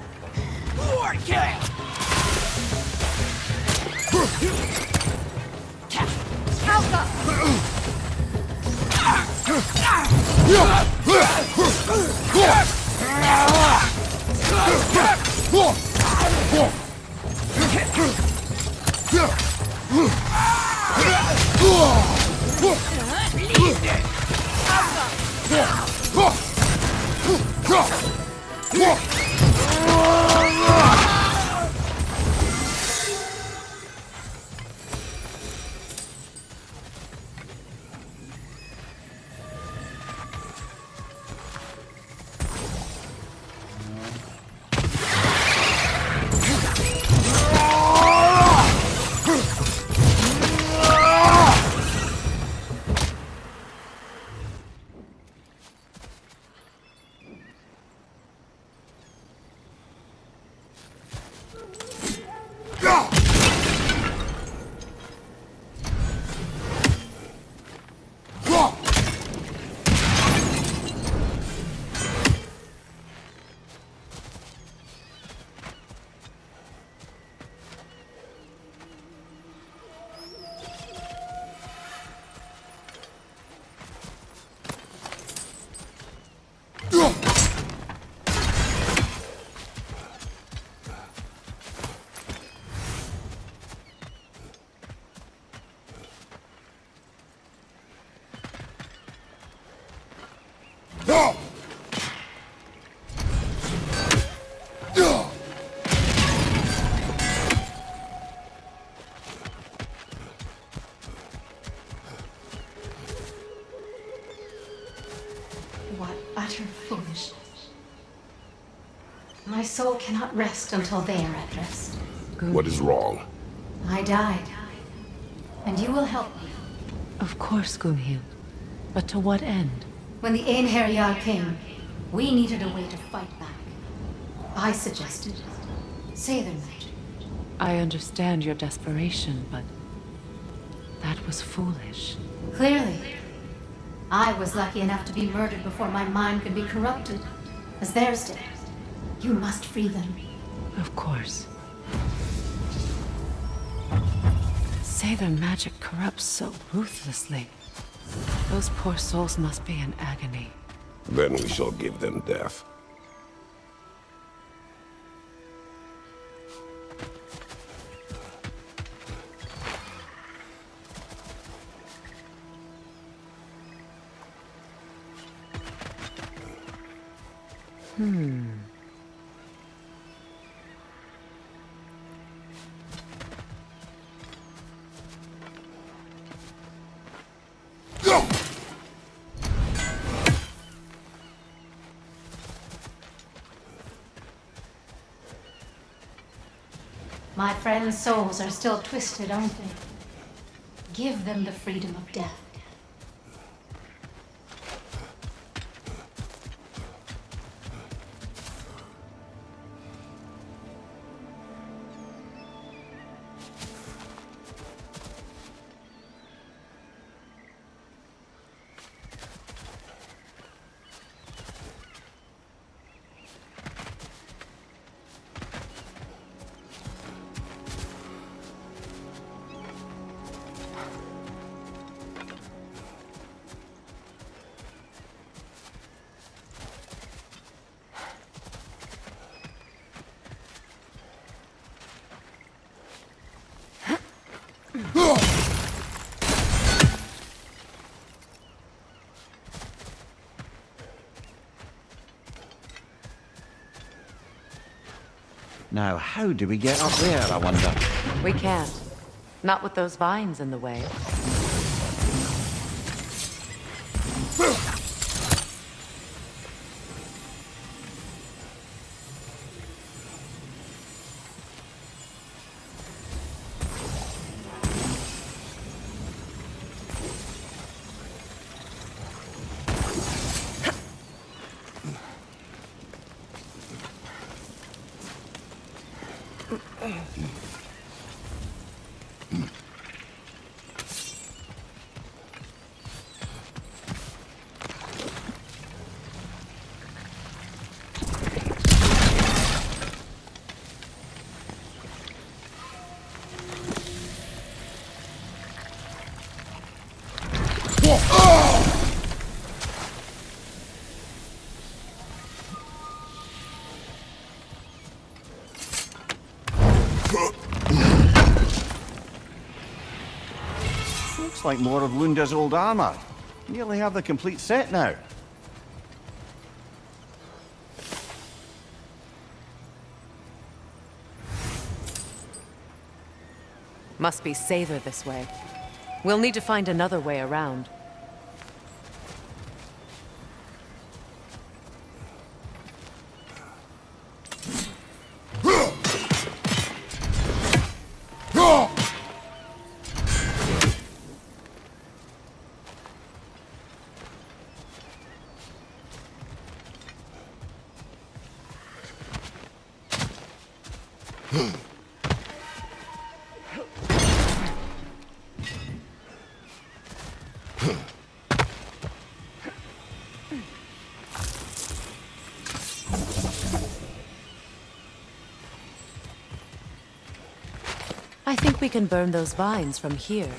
What utter foolishness. My soul cannot rest until they are at rest. What is wrong? I died. And you will help me. Of course, Gunhild. But to what end? When the Einherjar came, we needed a way to fight back. I suggested Sather magic. I understand your desperation, but that was foolish. Clearly. I was lucky enough to be murdered before my mind could be corrupted, as theirs did. You must free them. Of course. Sather magic corrupts so ruthlessly. Those poor souls must be in agony. Then we shall give them death. My friends' souls are still twisted, aren't they? Give them the freedom of death. Now, how do we get up there, I wonder? We can't. Not with those vines in the way. Looks like more of Lunda's old armor. Nearly have the complete set now. Must be safer this way. We'll need to find another way around. I think we can burn those vines from here.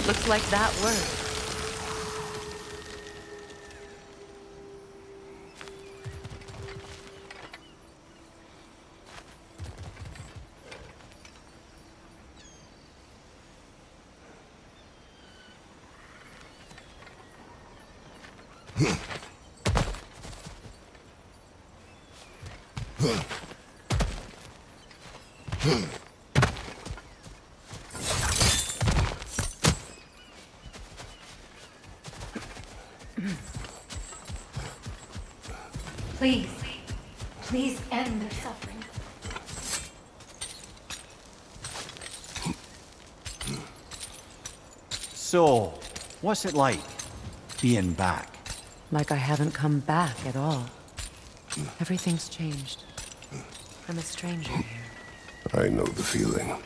Looks like that worked. Please, please end their suffering. So, what's it like, being back? Like I haven't come back at all. Everything's changed. I'm a stranger here. I know the feeling.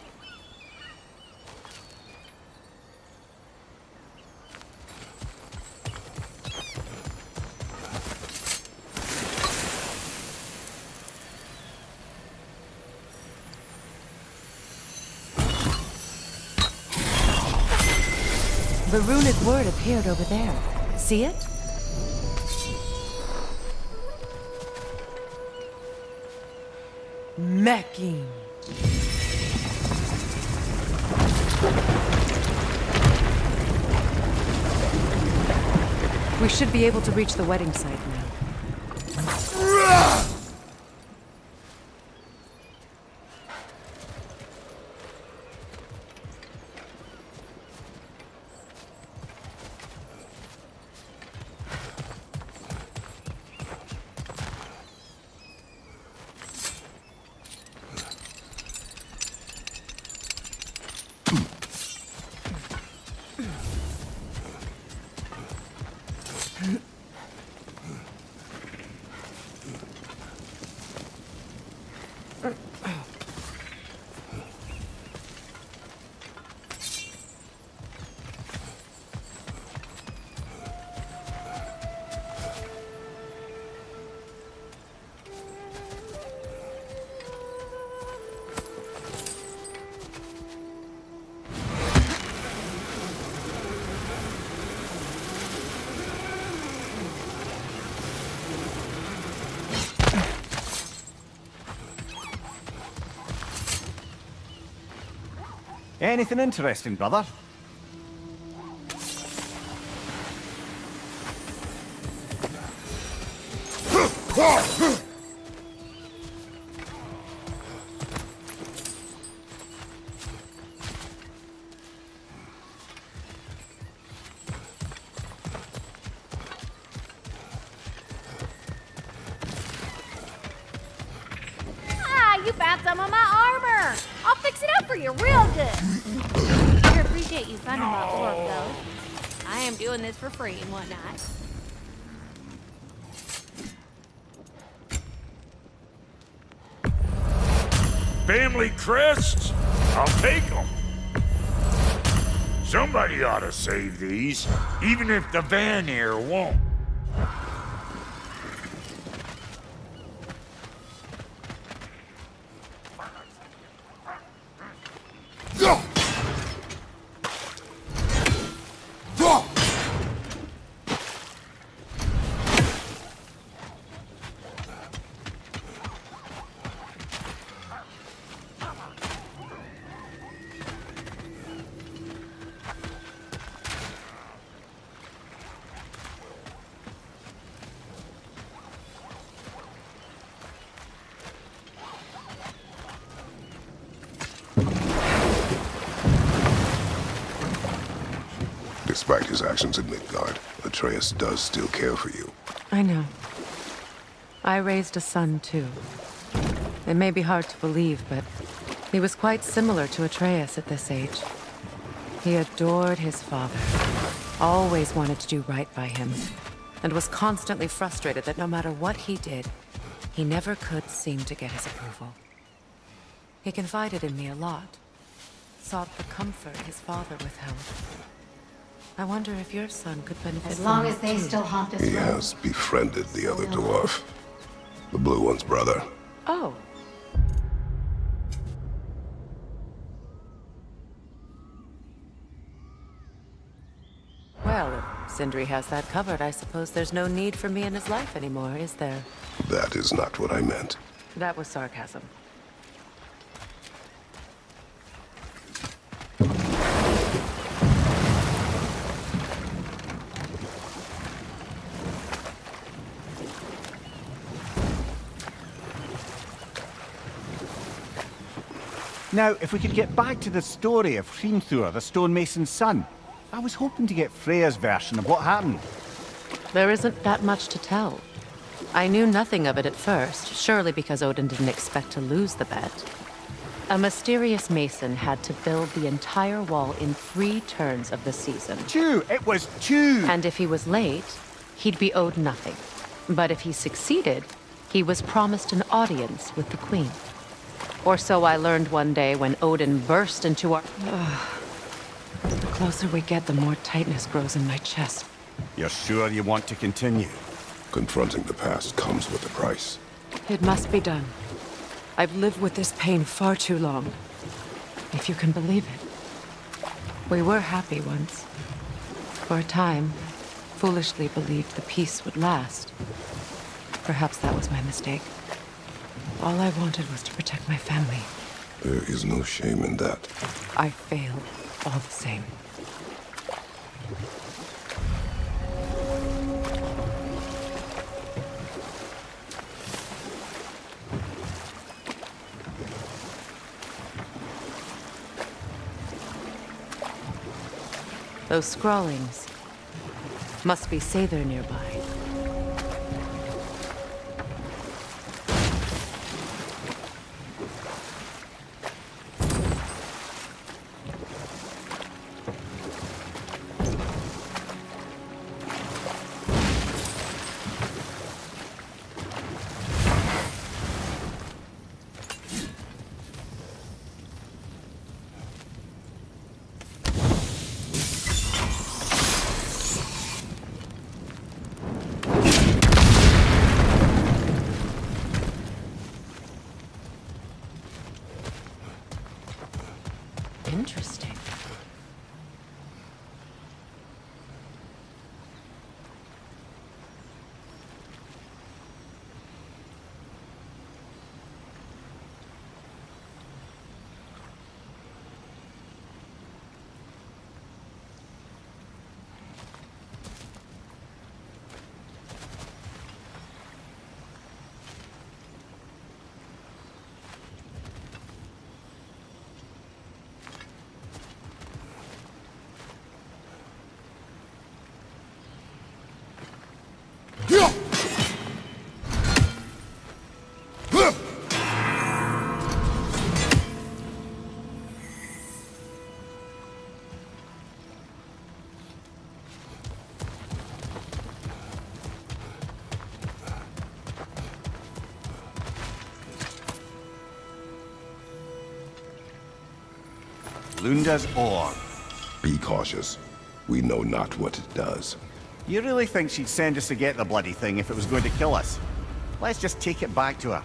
The runic word appeared over there. See it? Mecking. We should be able to reach the wedding site now. Anything interesting, brother? You found some of my armor! I'll fix it up for you real good! I appreciate you finding my orb, though. I am doing this for free and whatnot. Family crests? I'll take them. Somebody ought to save these, even if the Vanir won't. Despite his actions in Midgard, Atreus does still care for you. I know. I raised a son, too. It may be hard to believe, but he was quite similar to Atreus at this age. He adored his father, always wanted to do right by him, and was constantly frustrated that no matter what he did, he never could seem to get his approval. He confided in me a lot, sought the comfort his father withheld. I wonder if your son could benefit As long from as it, they too. still haunt this He road. has befriended the other dwarf. The blue one's brother. Oh. Well, if Sindri has that covered, I suppose there's no need for me in his life anymore, is there? That is not what I meant. That was sarcasm. Now, if we could get back to the story of Hrimthur, the stonemason's son. I was hoping to get Freya's version of what happened. There isn't that much to tell. I knew nothing of it at first, surely because Odin didn't expect to lose the bet. A mysterious mason had to build the entire wall in 3 turns of the season. 2! It was 2! And if he was late, he'd be owed nothing. But if he succeeded, he was promised an audience with the queen. Or so I learned one day when Odin burst into our... The closer we get, the more tightness grows in my chest. You're sure you want to continue? Confronting the past comes with a price. It must be done. I've lived with this pain far too long. If you can believe it. We were happy once. For a time, foolishly believed the peace would last. Perhaps that was my mistake. All I wanted was to protect my family. There is no shame in that. I failed, all the same. Those scrawlings must be Sather nearby. Interesting. Lunda's ore. Be cautious. We know not what it does. You really think she'd send us to get the bloody thing if it was going to kill us? Let's just take it back to her.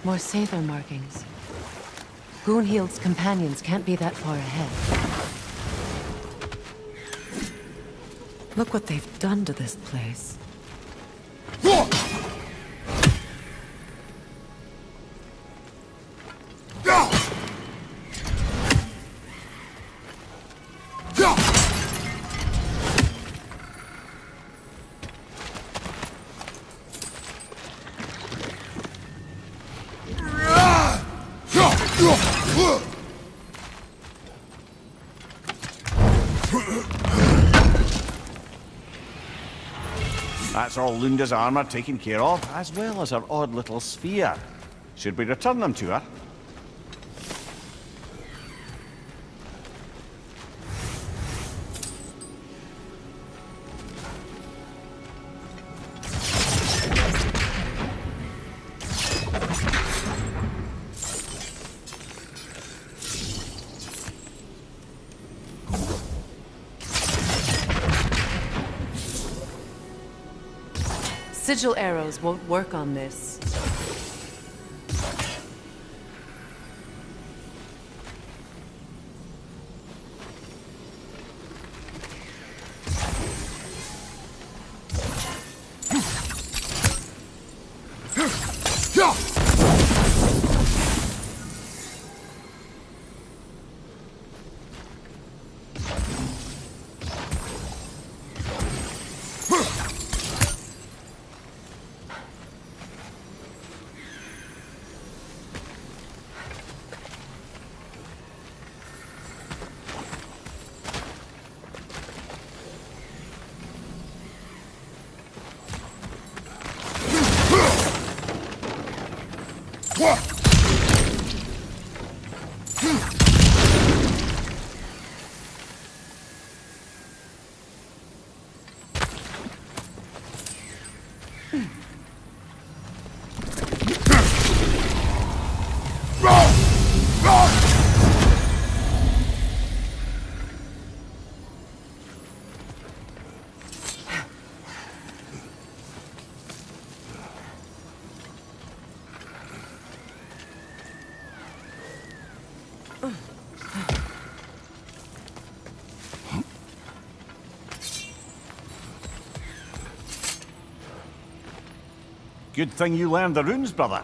More Sather markings. Goonhield's companions can't be that far ahead. Look what they've done to this place. That's all Lunda's armor taken care of, as well as her odd little sphere. Should we return them to her? Sigil arrows won't work on this. Good thing you learned the runes, brother.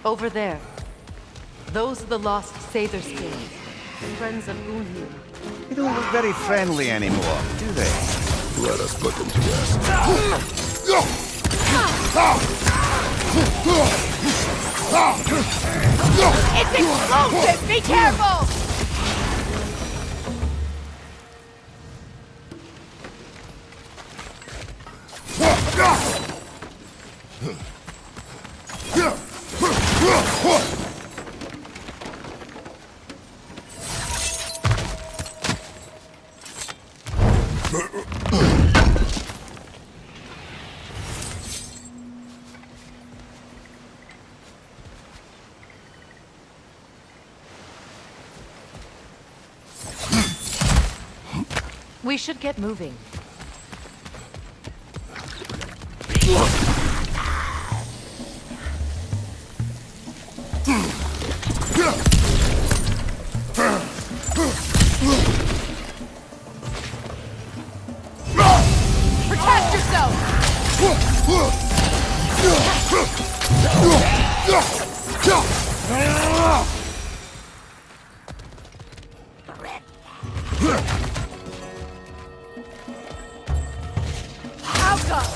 Over there. Those are the lost Sather skins. Friends of Goonhild. They don't look very friendly anymore, do they? Let us put them to rest. It's explosive! Be careful! We should get moving. Protect yourself! Outcome!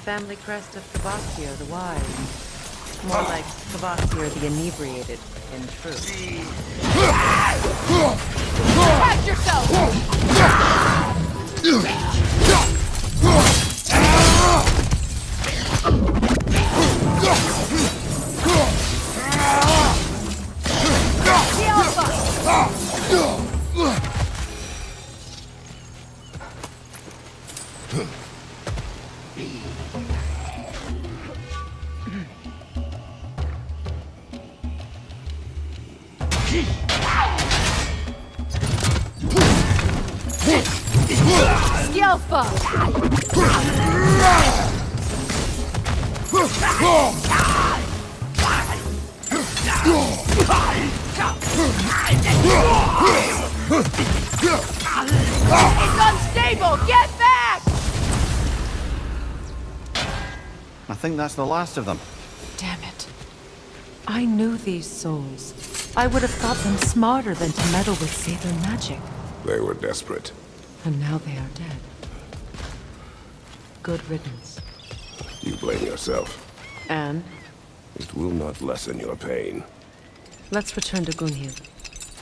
Family crest of Kvasir the Wise. More like Kvasir the Inebriated, in truth. Protect yourself! It's unstable! Get back! I think that's the last of them. Damn it. I knew these souls. I would have thought them smarter than to meddle with Sather magic. They were desperate. And now they are dead. Good riddance. You blame yourself. And? It will not lessen your pain. Let's return to Gunhild.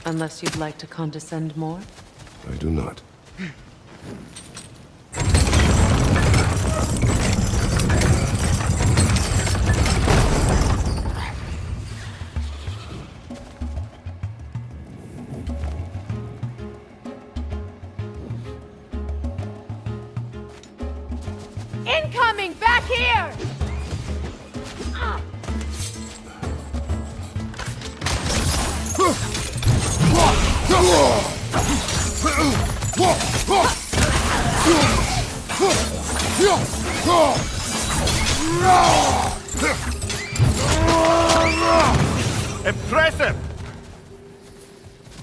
Unless you'd like to condescend more? I do not. Incoming! Back here! Impressive!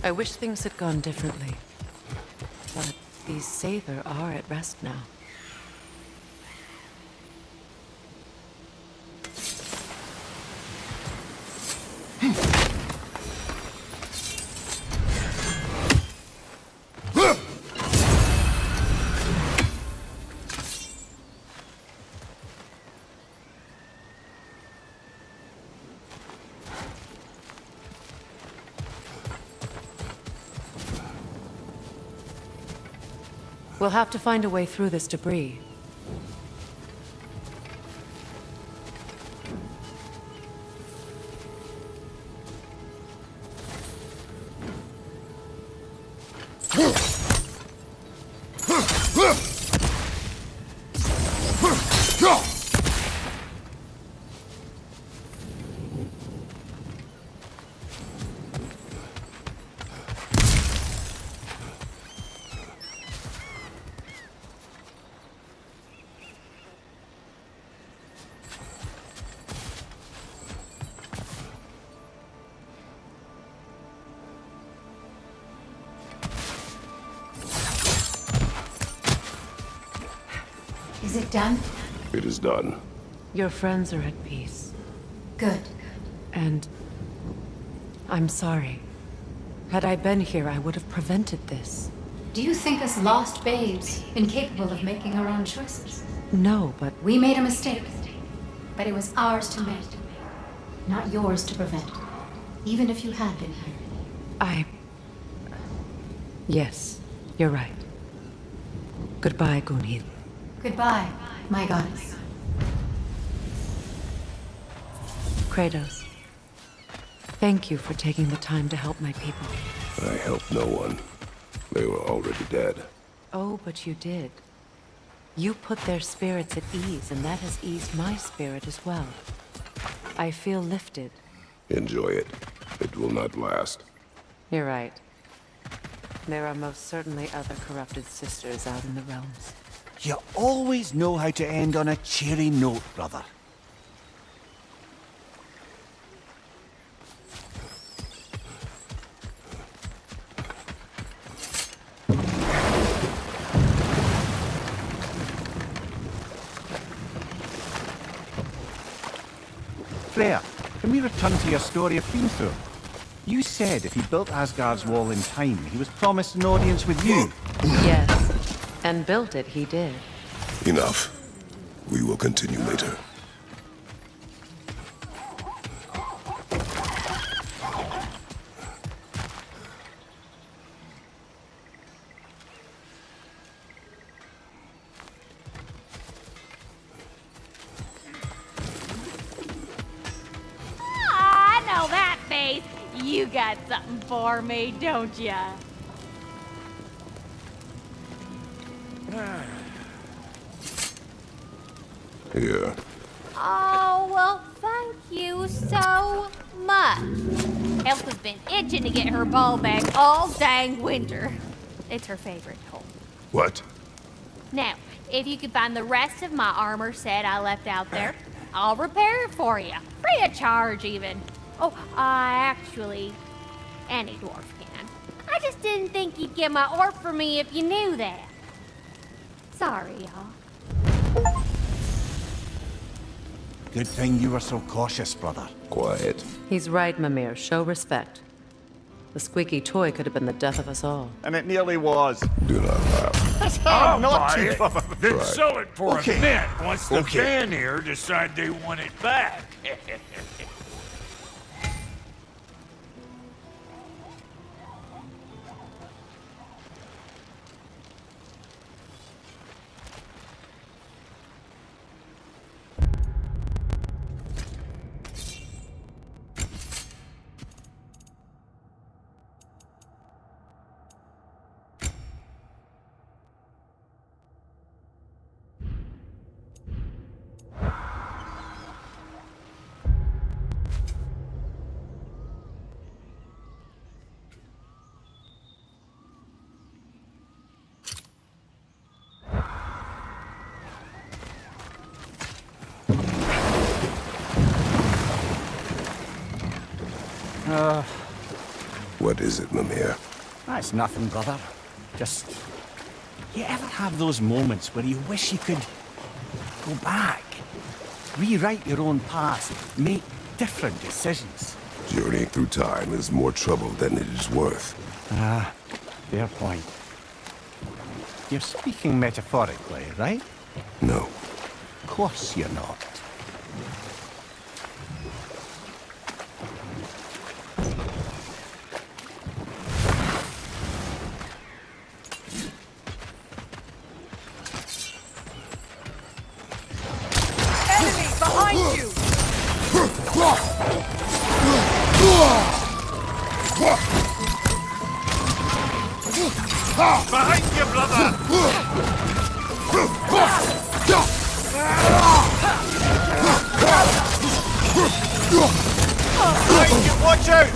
I wish things had gone differently. But these Sather are at rest now. We'll have to find a way through this debris. Is it done? It is done. Your friends are at peace. Good. And I'm sorry. Had I been here, I would have prevented this. Do you think us lost babes, incapable of making our own choices? No, but We made a mistake, but it was ours to make, not yours to prevent, even if you had been here. Yes, you're right. Goodbye, Gunhild. Goodbye, my goddess. Kratos. Thank you for taking the time to help my people. I helped no one. They were already dead. Oh, but you did. You put their spirits at ease, and that has eased my spirit as well. I feel lifted. Enjoy it. It will not last. You're right. There are most certainly other corrupted sisters out in the realms. You always know how to end on a cheery note, brother. Freya, can we return to your story of Fiendthor? You said if he built Asgard's wall in time, he was promised an audience with you. Yes, and built it he did. Enough. We will continue later. I know that face. You got something for me, don't ya? Here. Oh, well, thank you so much. Elsa's been itching to get her ball back all dang winter. It's her favorite hole. What? Now, if you could find the rest of my armor set I left out there, I'll repair it for you. Free of charge, even. Oh, actually, any dwarf can. I just didn't think you'd get my orb for me if you knew that. Sorry, y'all. Good thing you were so cautious, brother. Quiet. He's right, Mimir. Show respect. The squeaky toy could have been the death of us all. And it nearly was. Do not laugh. I'll not buy to, it, brother. then Right. sell it for Okay. a mint once the Okay. fan here decide they want it back. What is it, Mimir? That's nothing, brother. Just... You ever have those moments where you wish you could go back? Rewrite your own past, make different decisions? Journeying through time is more trouble than it is worth. Ah, fair point. You're speaking metaphorically, right? No. Of course you're not. Enemy behind you! Behind you, brother! Behind you, watch out!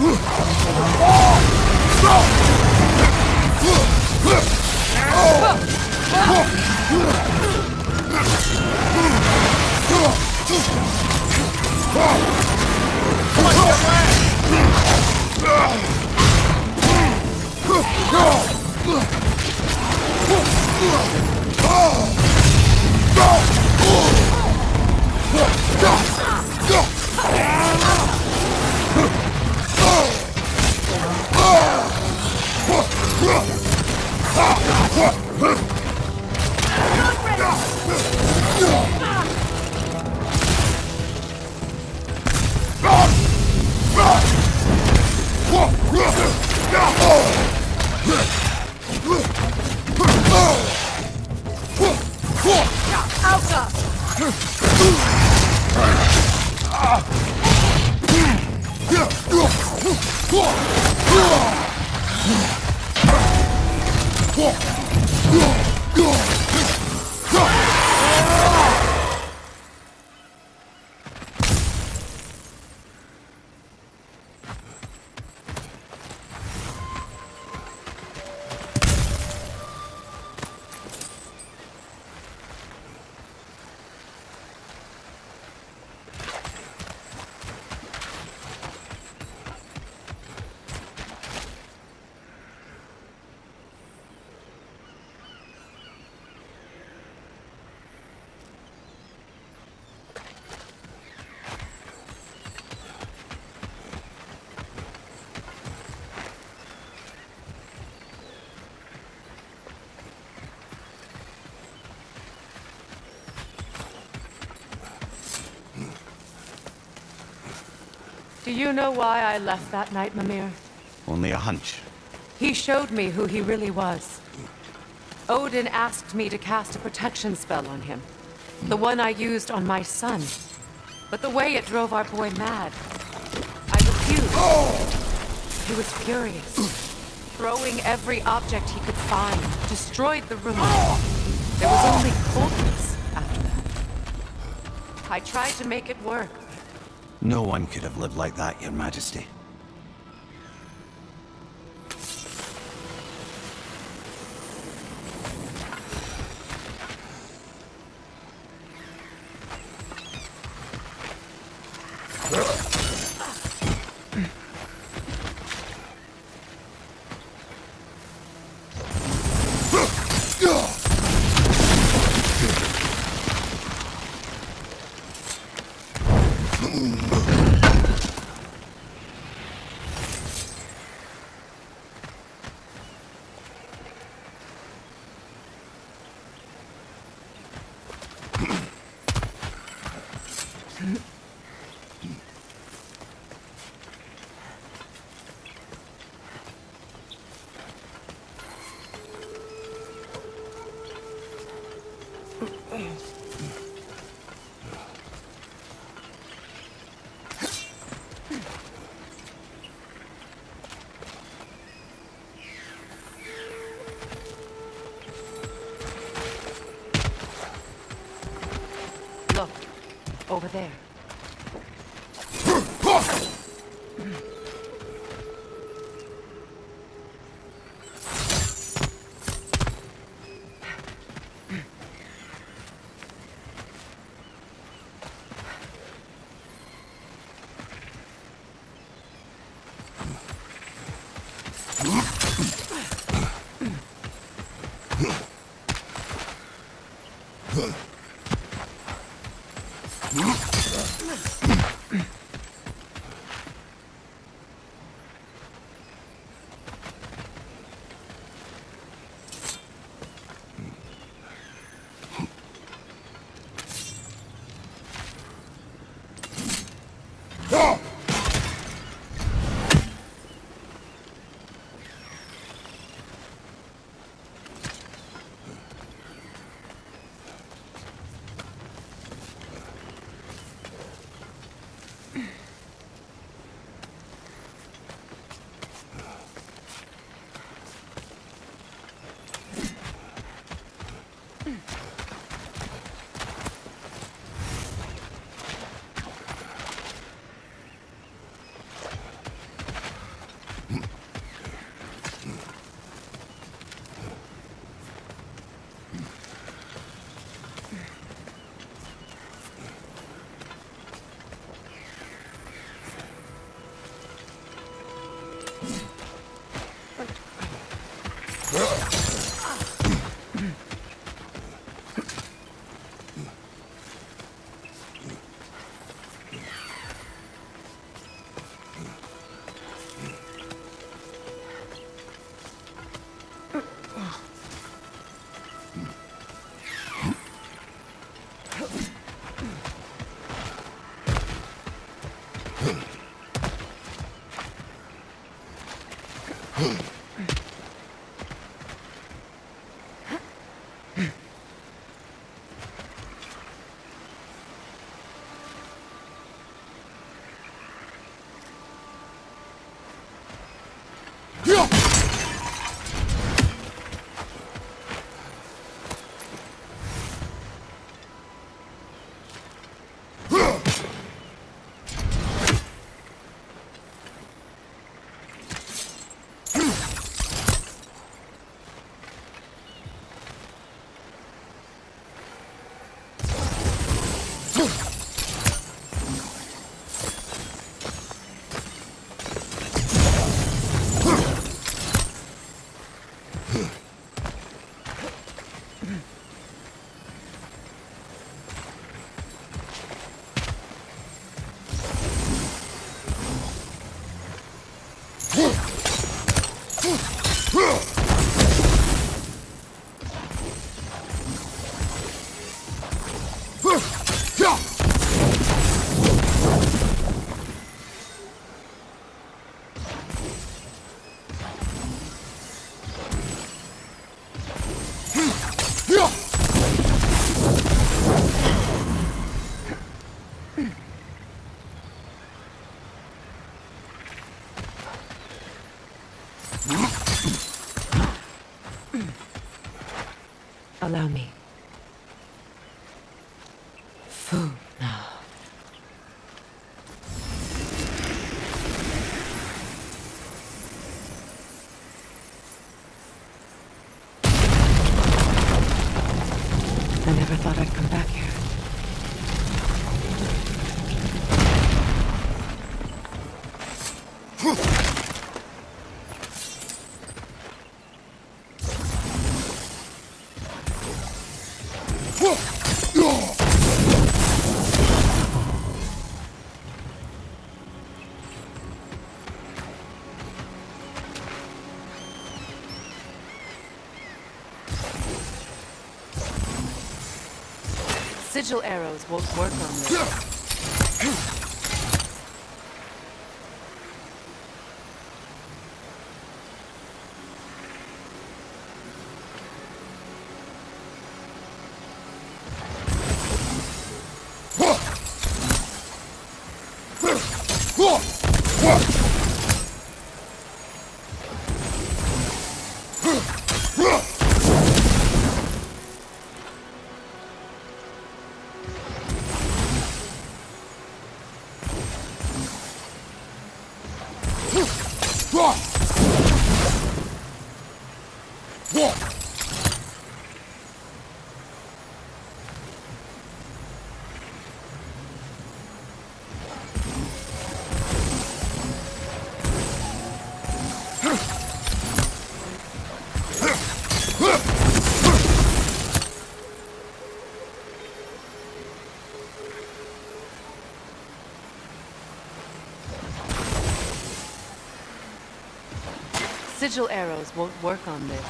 Do you know why I left that night, Mimir? Only a hunch. He showed me who he really was. Odin asked me to cast a protection spell on him. The one I used on my son. But the way it drove our boy mad, I refused. He was furious. Throwing every object he could find, destroyed the room. There was only coldness after that. I tried to make it work. No one could have lived like that, Your Majesty. Look, over there. Allow me. Food now. I never thought I'd come back here. Sigil arrows won't work on this. Sigil arrows won't work on this.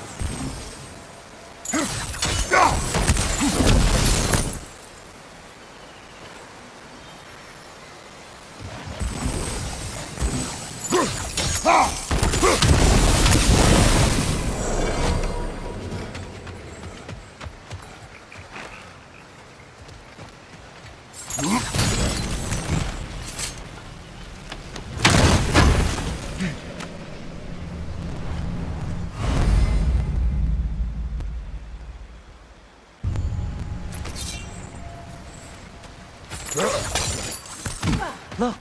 Look,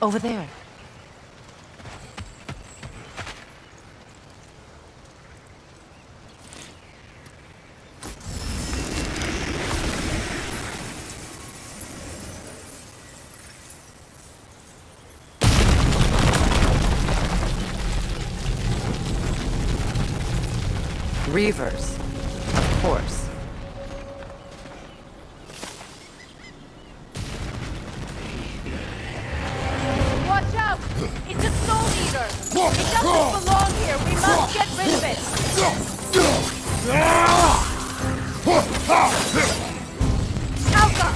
over there. Reavers, of course. It's a soul eater! It doesn't belong here! We must get rid of it! Alka!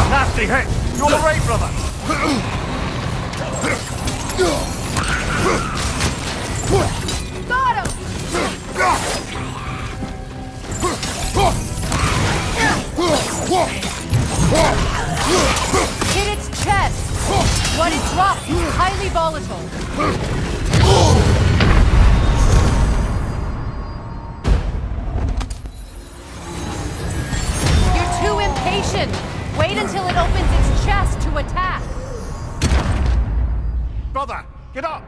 Nasty hit! You alright, brother? Got him! Hit its chest! What it drops is highly volatile. You're too impatient! Wait until it opens its chest to attack! Brother, get up!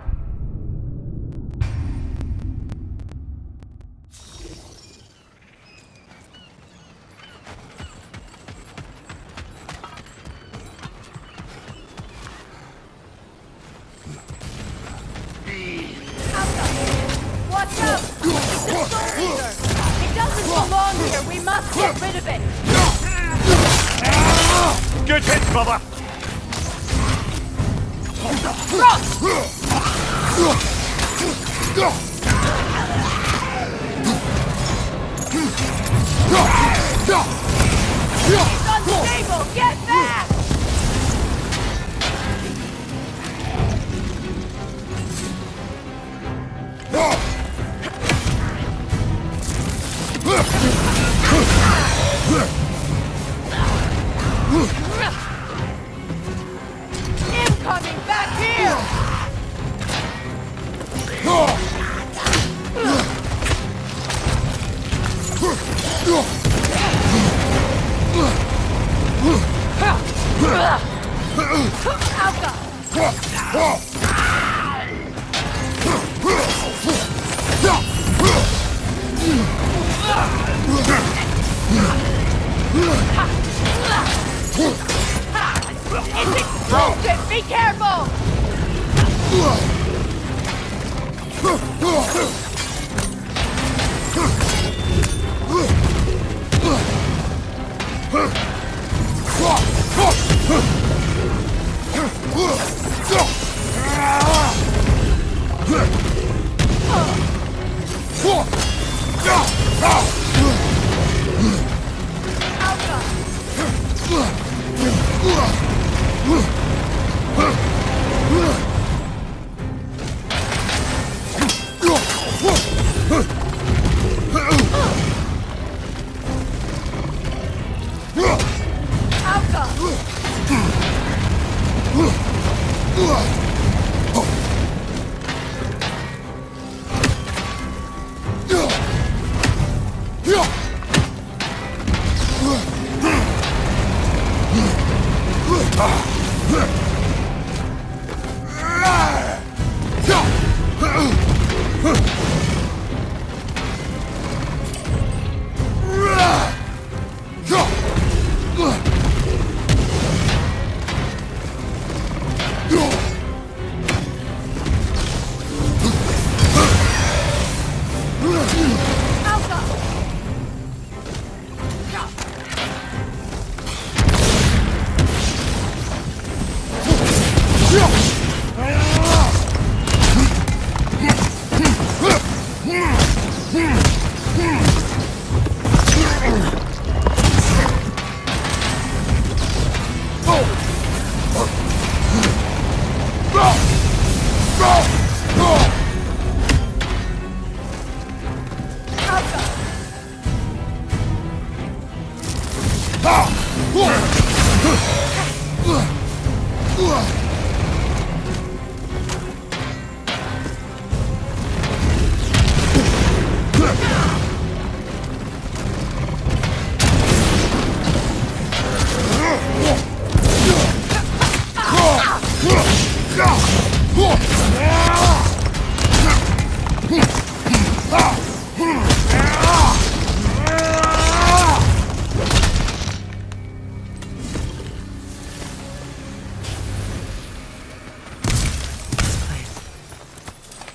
Watch out! It's a soul eater! It doesn't belong here! We must get rid of it! Good hit, brother! It's unstable! Get back! It's explosive! Be careful!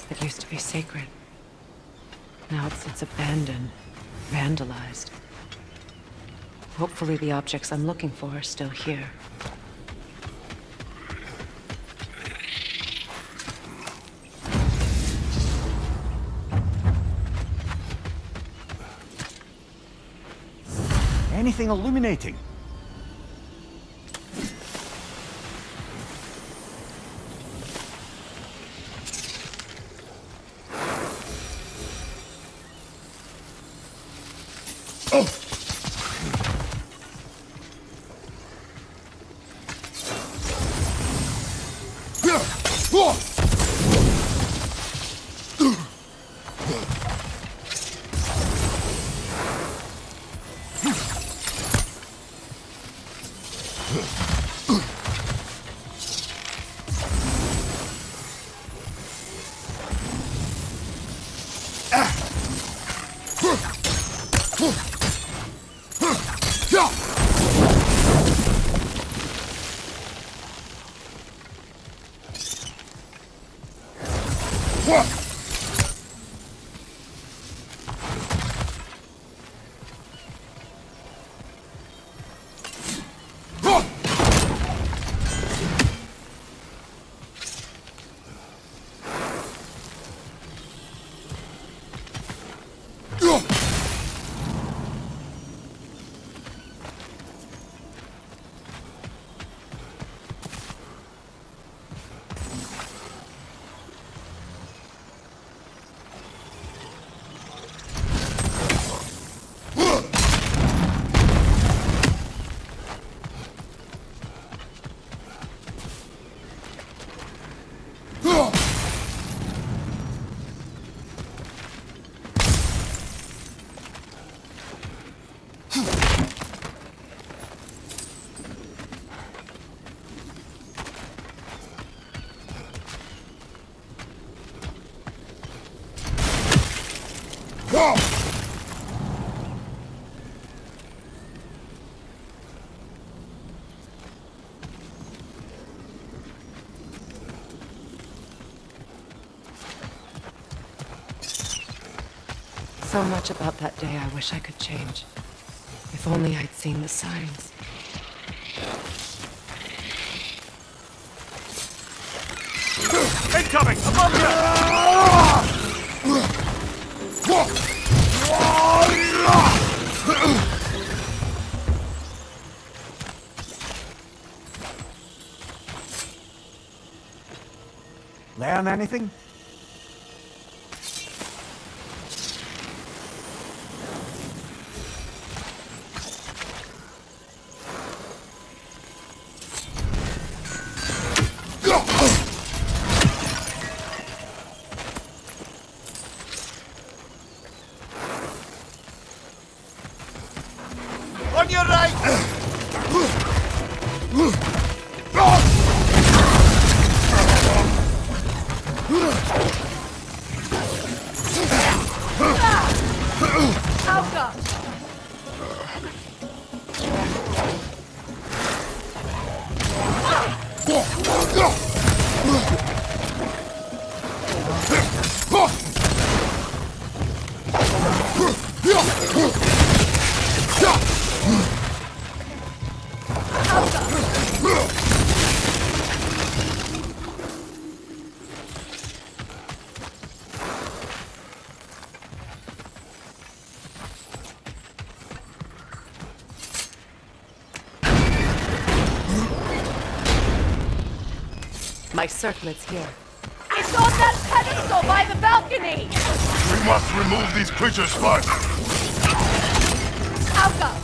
It used to be sacred. Now it's abandoned, vandalized. Hopefully the objects I'm looking for are still here. Anything illuminating? So much about that day I wish I could change. If only I'd seen the signs. Incoming! Above Learn anything? On your right! Alka! My circlet's here. It's on that pedestal by the balcony! We must remove these creatures first. Alka!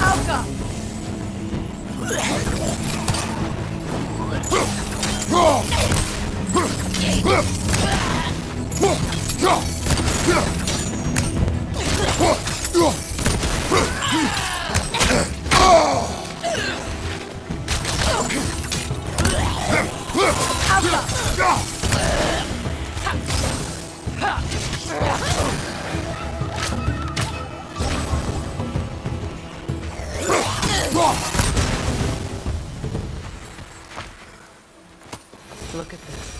Alka! Look at this.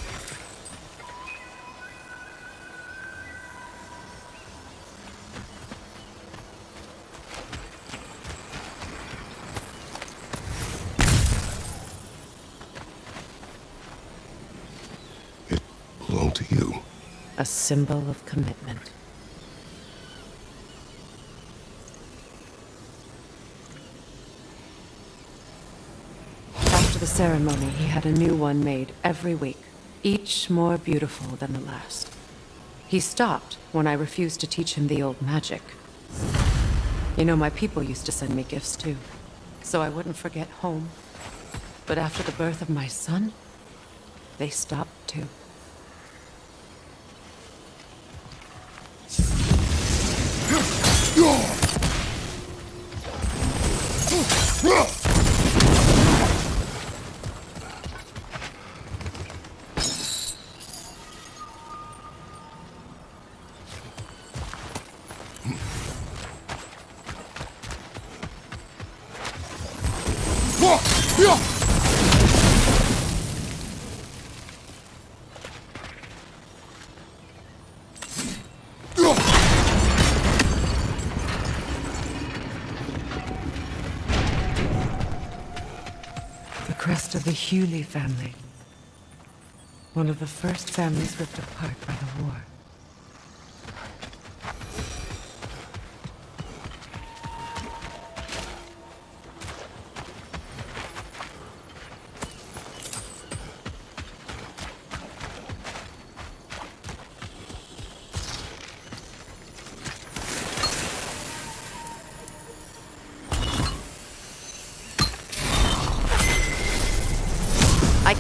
It belonged to you. A symbol of commitment. After the ceremony, he had a new one made every week, each more beautiful than the last. He stopped when I refused to teach him the old magic. You know, my people used to send me gifts too, so I wouldn't forget home. But after the birth of my son, they stopped too. The crest of the Hewley family. One of the first families ripped apart by the war.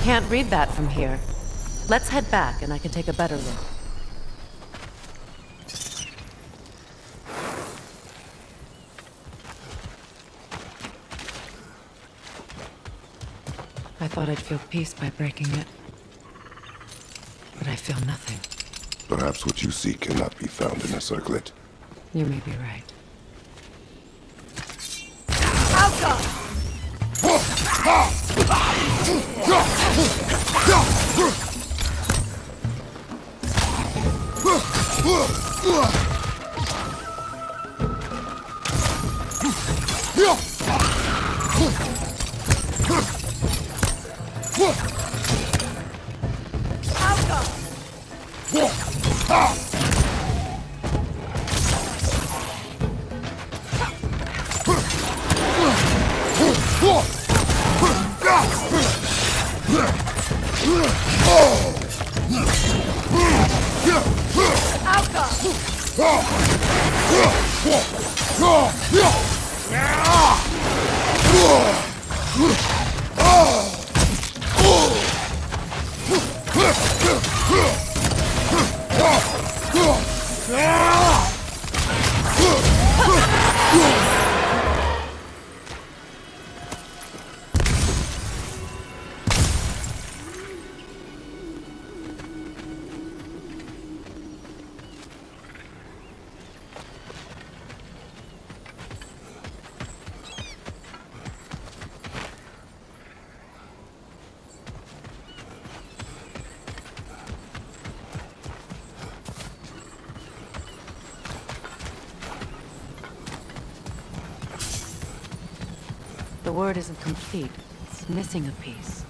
can't read that from here. Let's head back and I can take a better look. I thought I'd feel peace by breaking it. But I feel nothing. Perhaps what you seek cannot be found in a circlet. You may be right. The word isn't complete. It's missing a piece.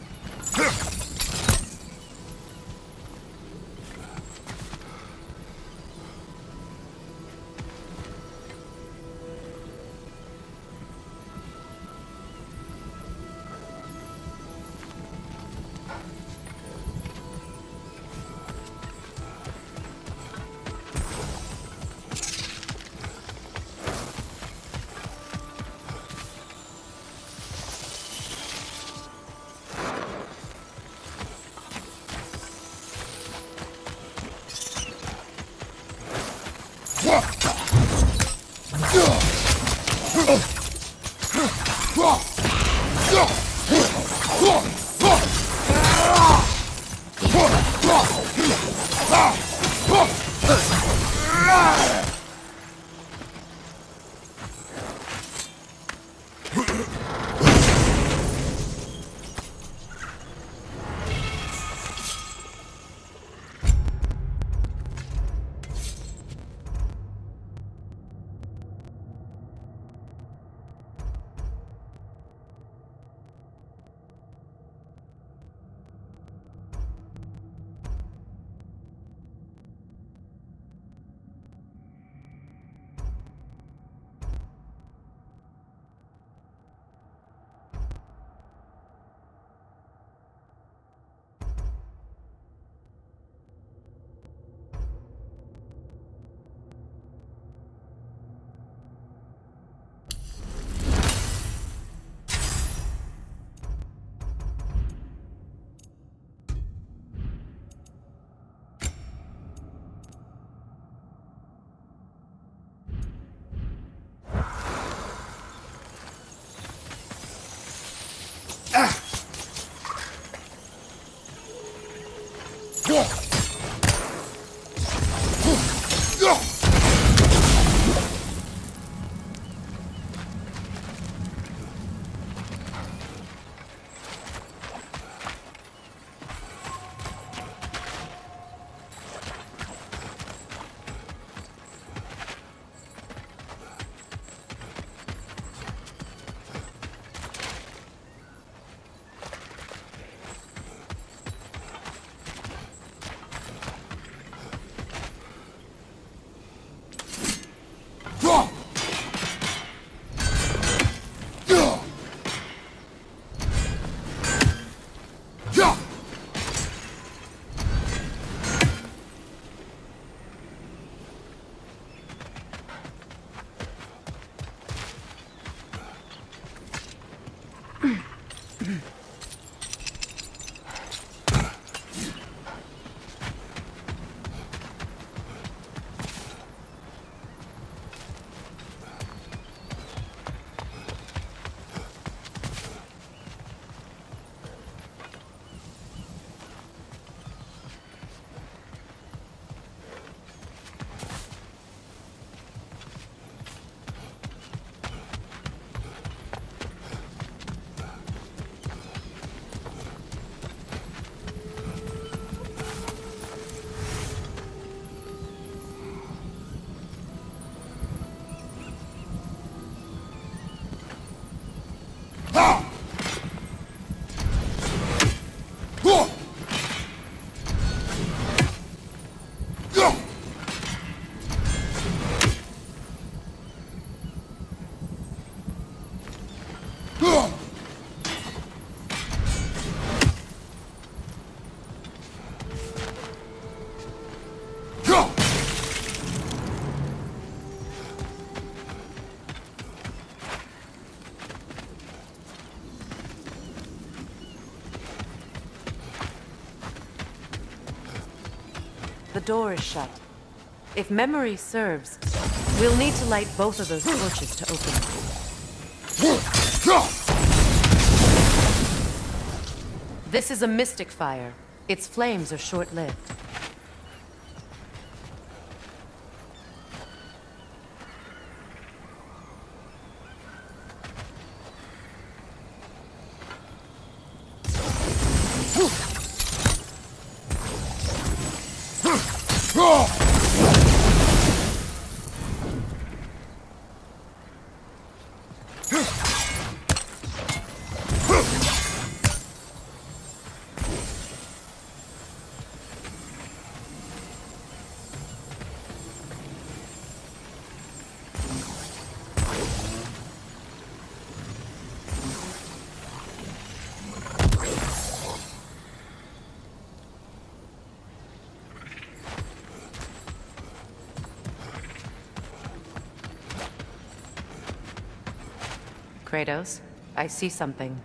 The door is shut. If memory serves, we'll need to light both of those torches to open it. This is a mystic fire. Its flames are short-lived. Kratos, I see something.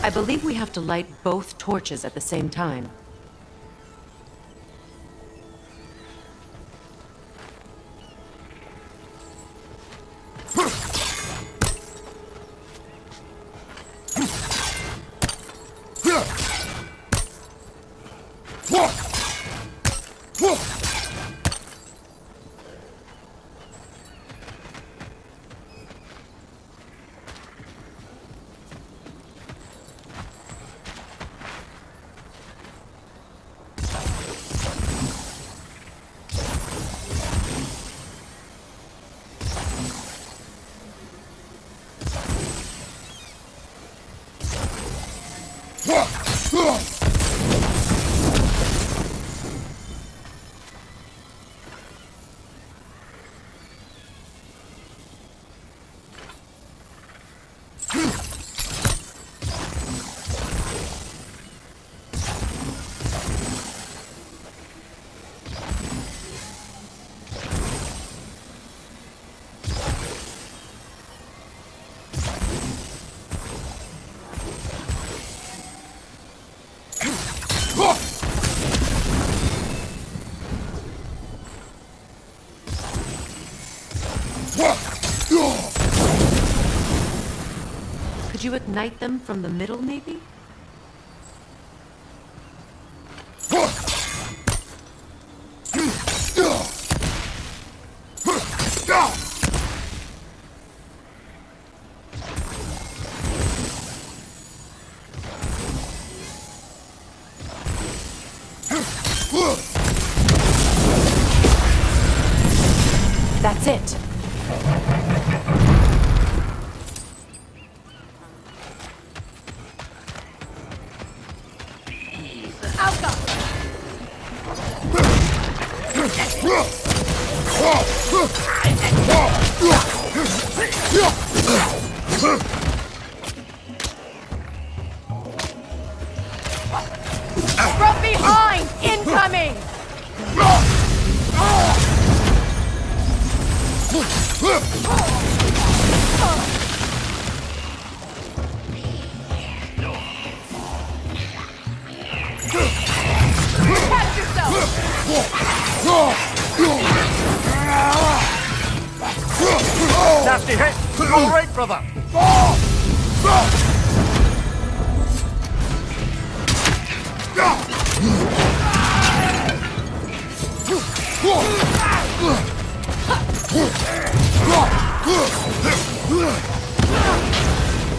I believe we have to light both torches at the same time. Could you ignite them from the middle, maybe? That's it. From behind! Incoming! Catch yourself! Nasty hit! All right, brother!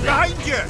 Behind you!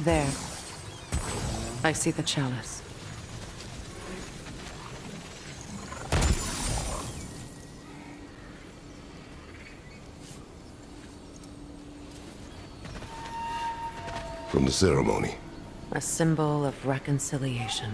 There. I see the chalice. From the ceremony. A symbol of reconciliation.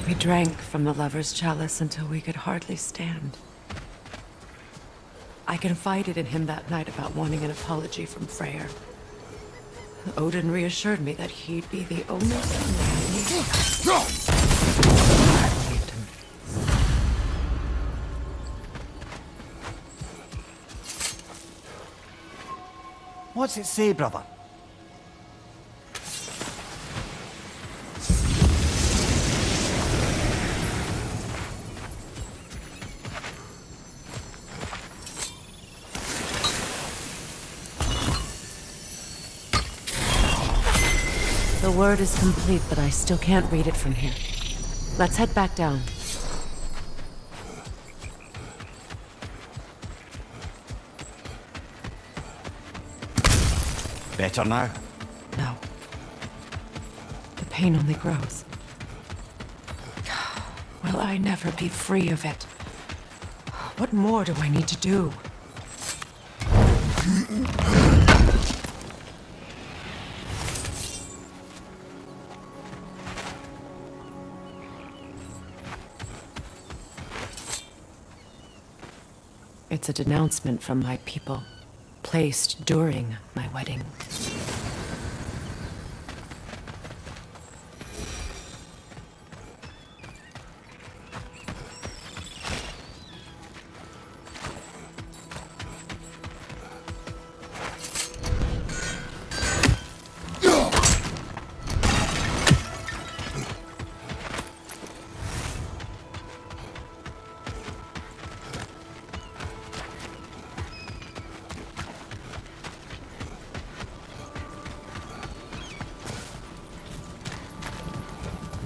We drank from the lover's chalice until we could hardly stand. I confided in him that night about wanting an apology from Freyr. Odin reassured me that he'd be the only one I needed. I believed him. What's it say, brother? The word is complete, but I still can't read it from here. Let's head back down. Better now? No. The pain only grows. Will I never be free of it? What more do I need to do? It's a denouncement from my people, placed during my wedding.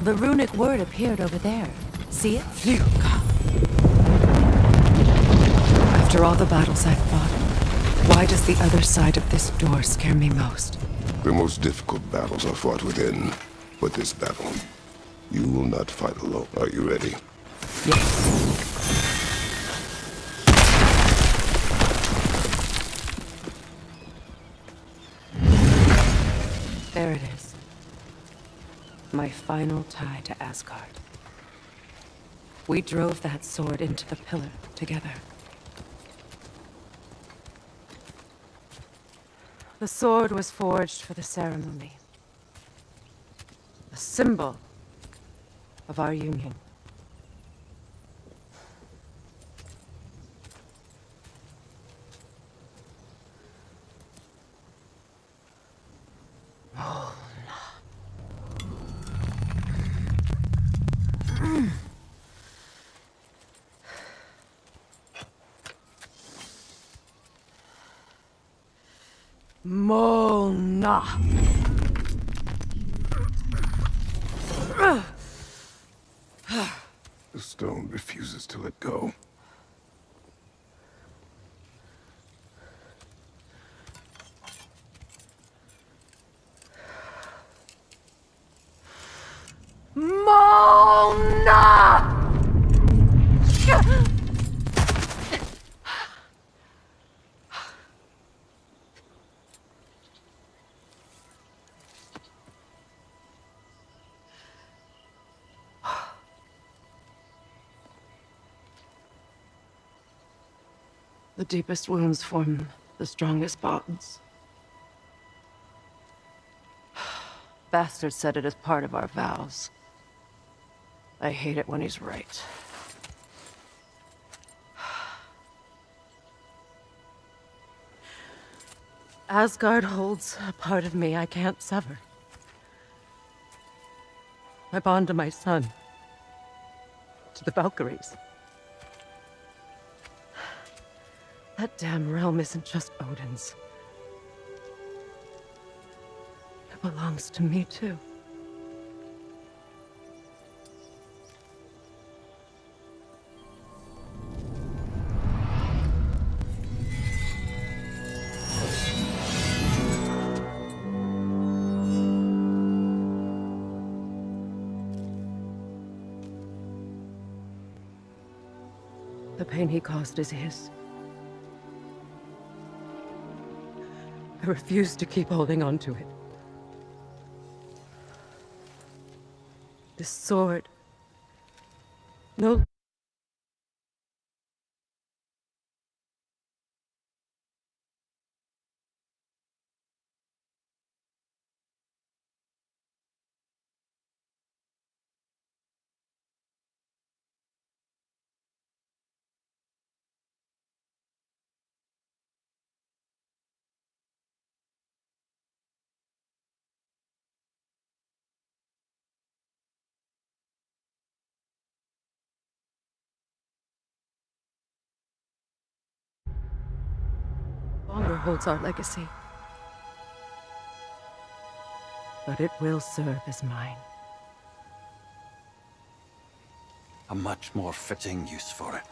The runic word appeared over there. See it? After all the battles I've fought, why does the other side of this door scare me most? The most difficult battles are fought within. But this battle, you will not fight alone. Are you ready? Yes. There it is. My final tie to Asgard. We drove that sword into the pillar together. The sword was forged for the ceremony. A symbol of our union. Mona. The stone refuses to let go. Mona! The deepest wounds form the strongest bonds. Bastard said it as part of our vows. I hate it when he's right. Asgard holds a part of me I can't sever. My bond to my son. To the Valkyries. That damn realm isn't just Odin's. It belongs to me, too. The pain he caused is his. I refuse to keep holding on to it. This sword... No... longer holds our legacy. But it will serve as mine. A much more fitting use for it.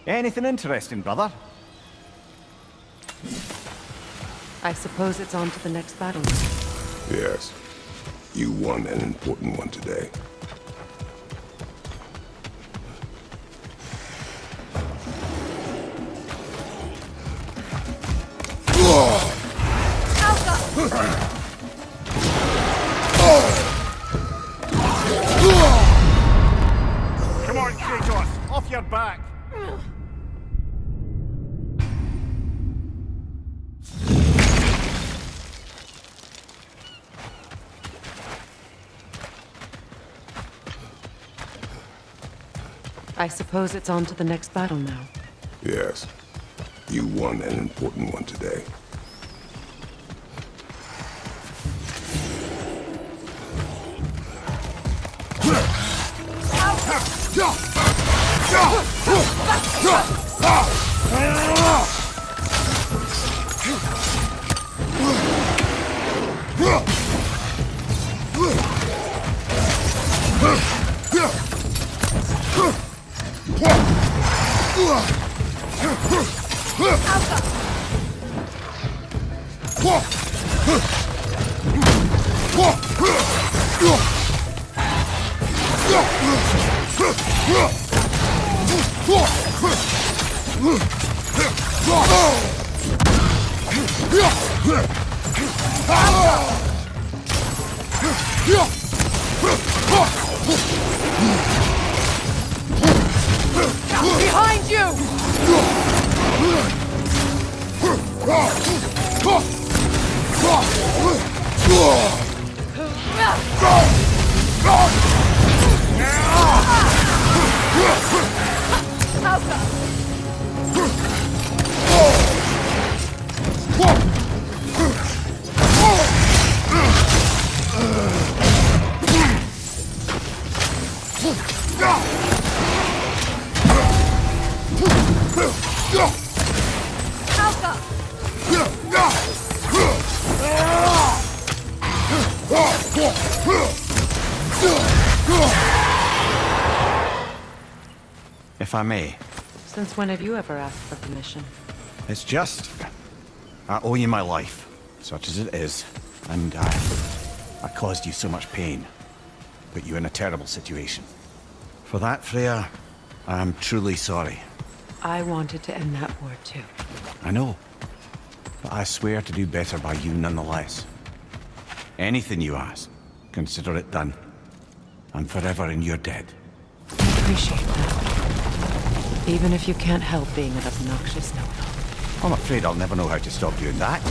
Anything interesting, brother? I suppose it's on to the next battle. Yes. You won an important one today. Come on, Kratos! Off your back! I suppose it's on to the next battle now. Yes. You won an important one today. Behind you! If I may. Since when have you ever asked for permission? It's just... I owe you my life, such as it is. And I caused you so much pain. Put you in a terrible situation. For that, Freya, I am truly sorry. I wanted to end that war too. I know. But I swear to do better by you nonetheless. Anything you ask, consider it done. I'm forever in your debt. I appreciate that. Even if you can't help being an obnoxious know-it-all. I'm afraid I'll never know how to stop doing that.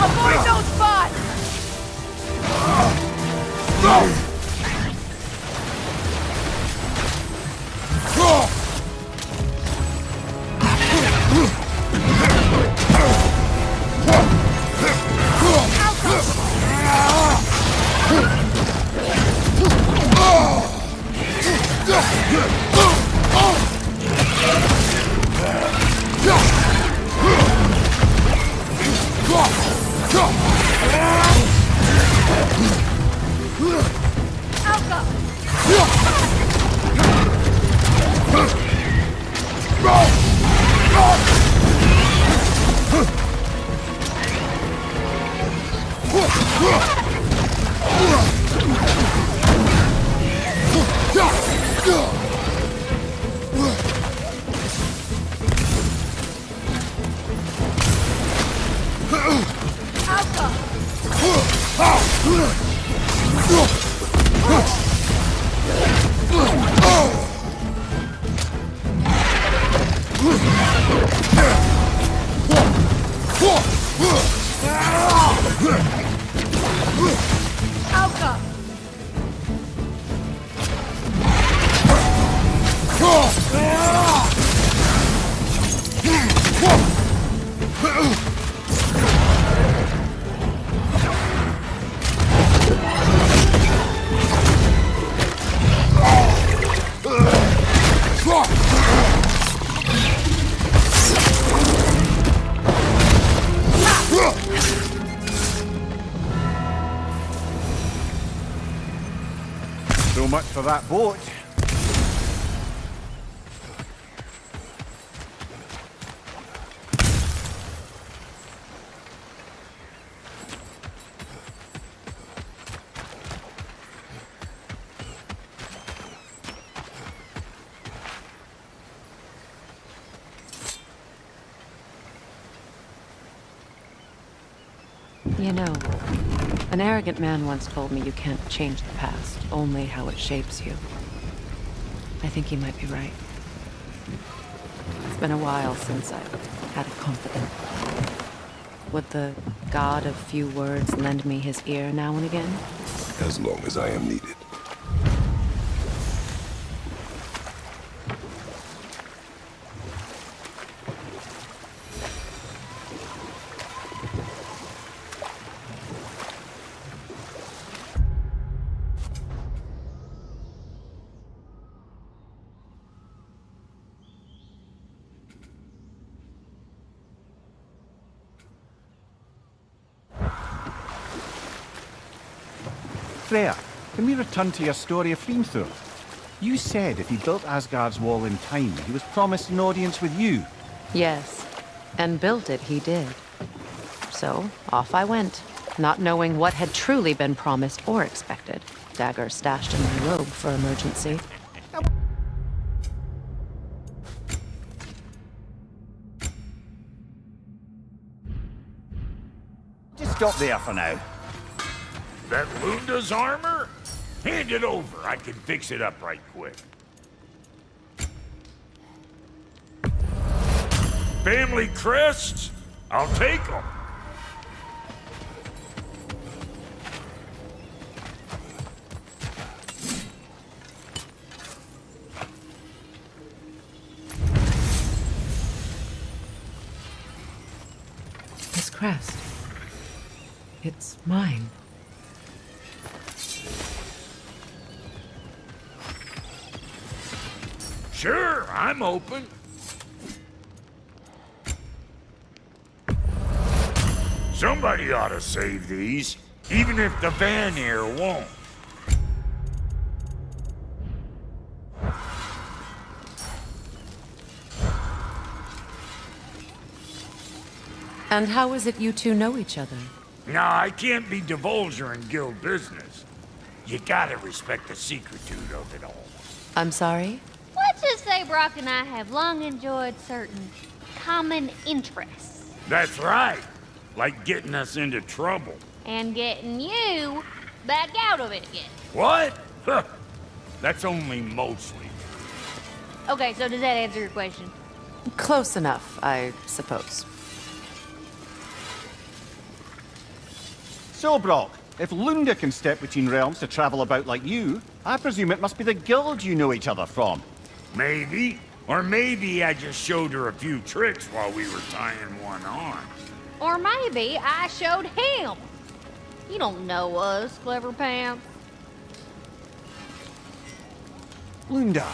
Avoid those spots! So much for that boat. You know, an arrogant man once told me you can't change the past, only how it shapes you. I think he might be right. It's been a while since I've had a confidant. Would the god of few words lend me his ear now and again? As long as I am needed. Freya, can we return to your story of Hrimthur? You said if he built Asgard's wall in time, he was promised an audience with you. Yes, and built it he did. So, off I went, not knowing what had truly been promised or expected. Dagger stashed in my robe for emergency. Just stop there for now. That Lunda's armor? Hand it over. I can fix it up right quick. Family crests? I'll take them. This crest. It's mine. Sure, I'm open. Somebody ought to save these, even if the Vanir won't. And how is it you two know each other? No, I can't be divulger in guild business. You gotta respect the secretude of it all. I'm sorry? Let's just say Brock and I have long enjoyed certain common interests. That's right. Like getting us into trouble. And getting you back out of it again. What? Huh. That's only mostly. Okay, so does that answer your question? Close enough, I suppose. So, Brock, if Lunda can step between realms to travel about like you, I presume it must be the guild you know each other from. Maybe. Or maybe I just showed her a few tricks while we were tying one on. Or maybe I showed him. You don't know us, Clever Pants. Lunda,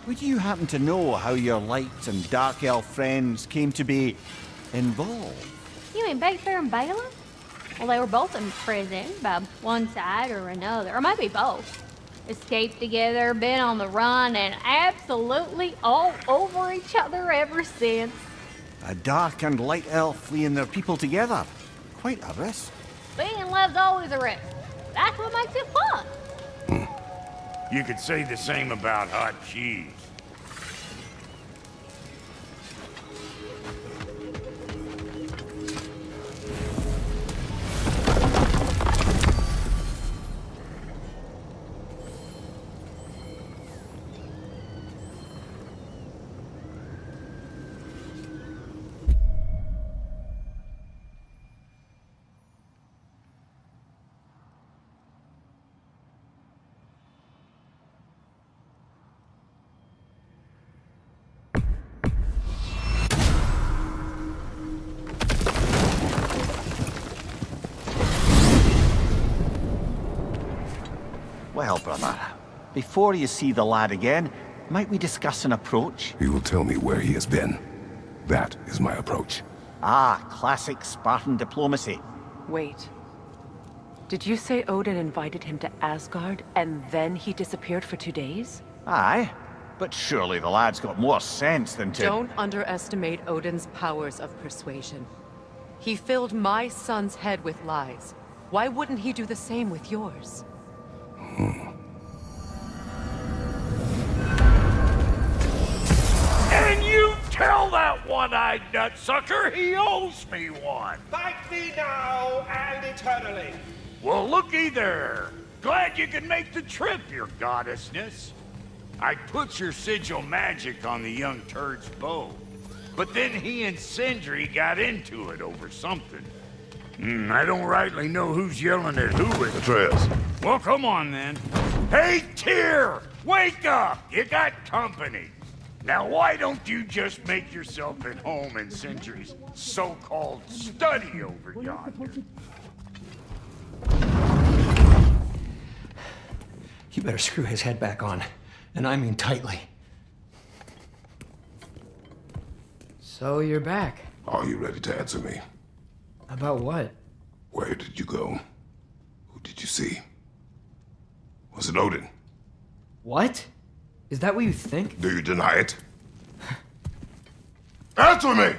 would you happen to know how your light and dark elf friends came to be involved? You mean Big Bear and Bala? Well, they were both in prison by one side or another, or maybe both. Escaped together, been on the run, and absolutely all over each other ever since. A dark and light elf fleeing their people together. Quite a risk. Being in love's always a risk. That's what makes it fun. You could say the same about hot cheese. Well, brother, before you see the lad again, might we discuss an approach? He will tell me where he has been. That is my approach. Ah, classic Spartan diplomacy. Wait. Did you say Odin invited him to Asgard, and then he disappeared for 2 days? Aye, but surely the lad's got more sense than to... Don't underestimate Odin's powers of persuasion. He filled my son's head with lies. Why wouldn't he do the same with yours? And you tell that one-eyed nutsucker he owes me one. Thank thee now and eternally. Well, looky there. Glad you can make the trip, your goddessness. I put your sigil magic on the young turd's bow, but then he and Sindri got into it over something. I don't rightly know who's yelling at who. Atreus. Well, come on then. Hey, Tyr! Wake up! You got company. Now, why don't you just make yourself at home in Sindri's so-called study over yonder? You better screw his head back on, and I mean tightly. So you're back. Are you ready to answer me? About what? Where did you go? Who did you see? Was it Odin? What? Is that what you think? Do you deny it? Answer me!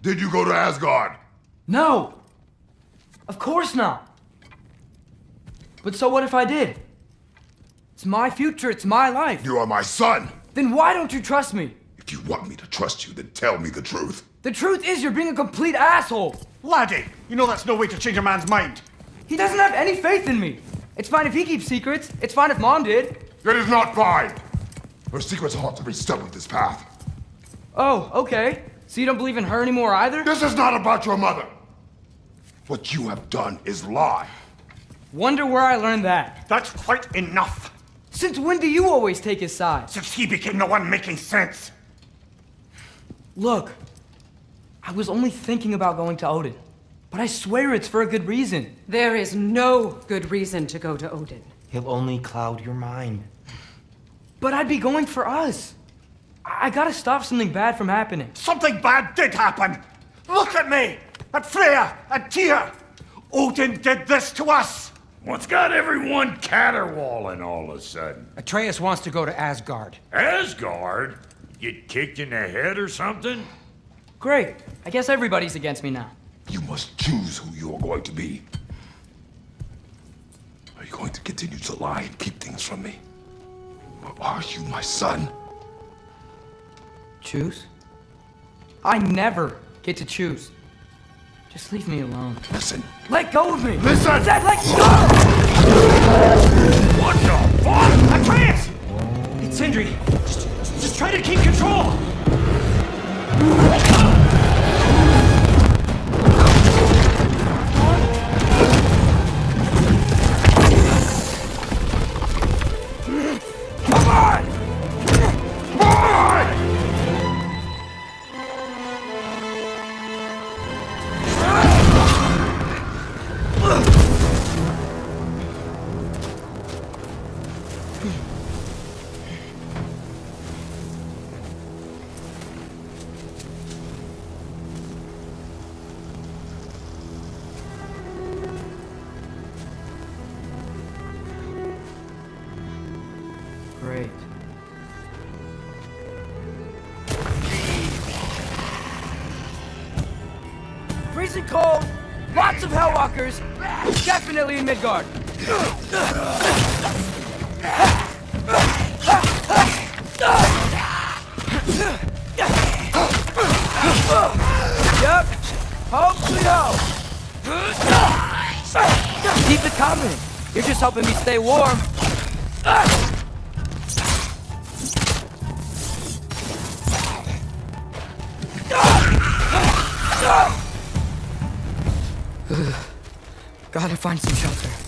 Did you go to Asgard? No! Of course not! But so what if I did? It's my future, it's my life. You are my son! Then why don't you trust me? If you want me to trust you, then tell me the truth. The truth is you're being a complete asshole! Laddie, you know that's no way to change a man's mind. He doesn't have any faith in me. It's fine if he keeps secrets. It's fine if Mom did. It is not fine! Her secrets ought to be stuck with this path. Oh, okay. So you don't believe in her anymore either? This is not about your mother! What you have done is lie. Wonder where I learned that. That's quite enough. Since when do you always take his side? Since he became the one making sense. Look, I was only thinking about going to Odin, but I swear it's for a good reason. There is no good reason to go to Odin. He'll only cloud your mind. But I'd be going for us. I gotta stop something bad from happening. Something bad did happen. Look at me, at Freya, at Tyr. Odin did this to us. What's got everyone caterwauling all of a sudden? Atreus wants to go to Asgard. Asgard? Get kicked in the head or something? Great. I guess everybody's against me now. You must choose who you are going to be. Are you going to continue to lie and keep things from me? Or are you my son? Choose? I never get to choose. Just leave me alone. Listen. Let go of me! Listen! I said let go! What the fuck? Atreus! It's Sindri. Just try to keep control! Come on! Great. Freezing cold, lots of Hellwalkers, definitely in Midgard. Yep, hopefully keep it coming. You're just helping me stay warm. Gotta find some shelter.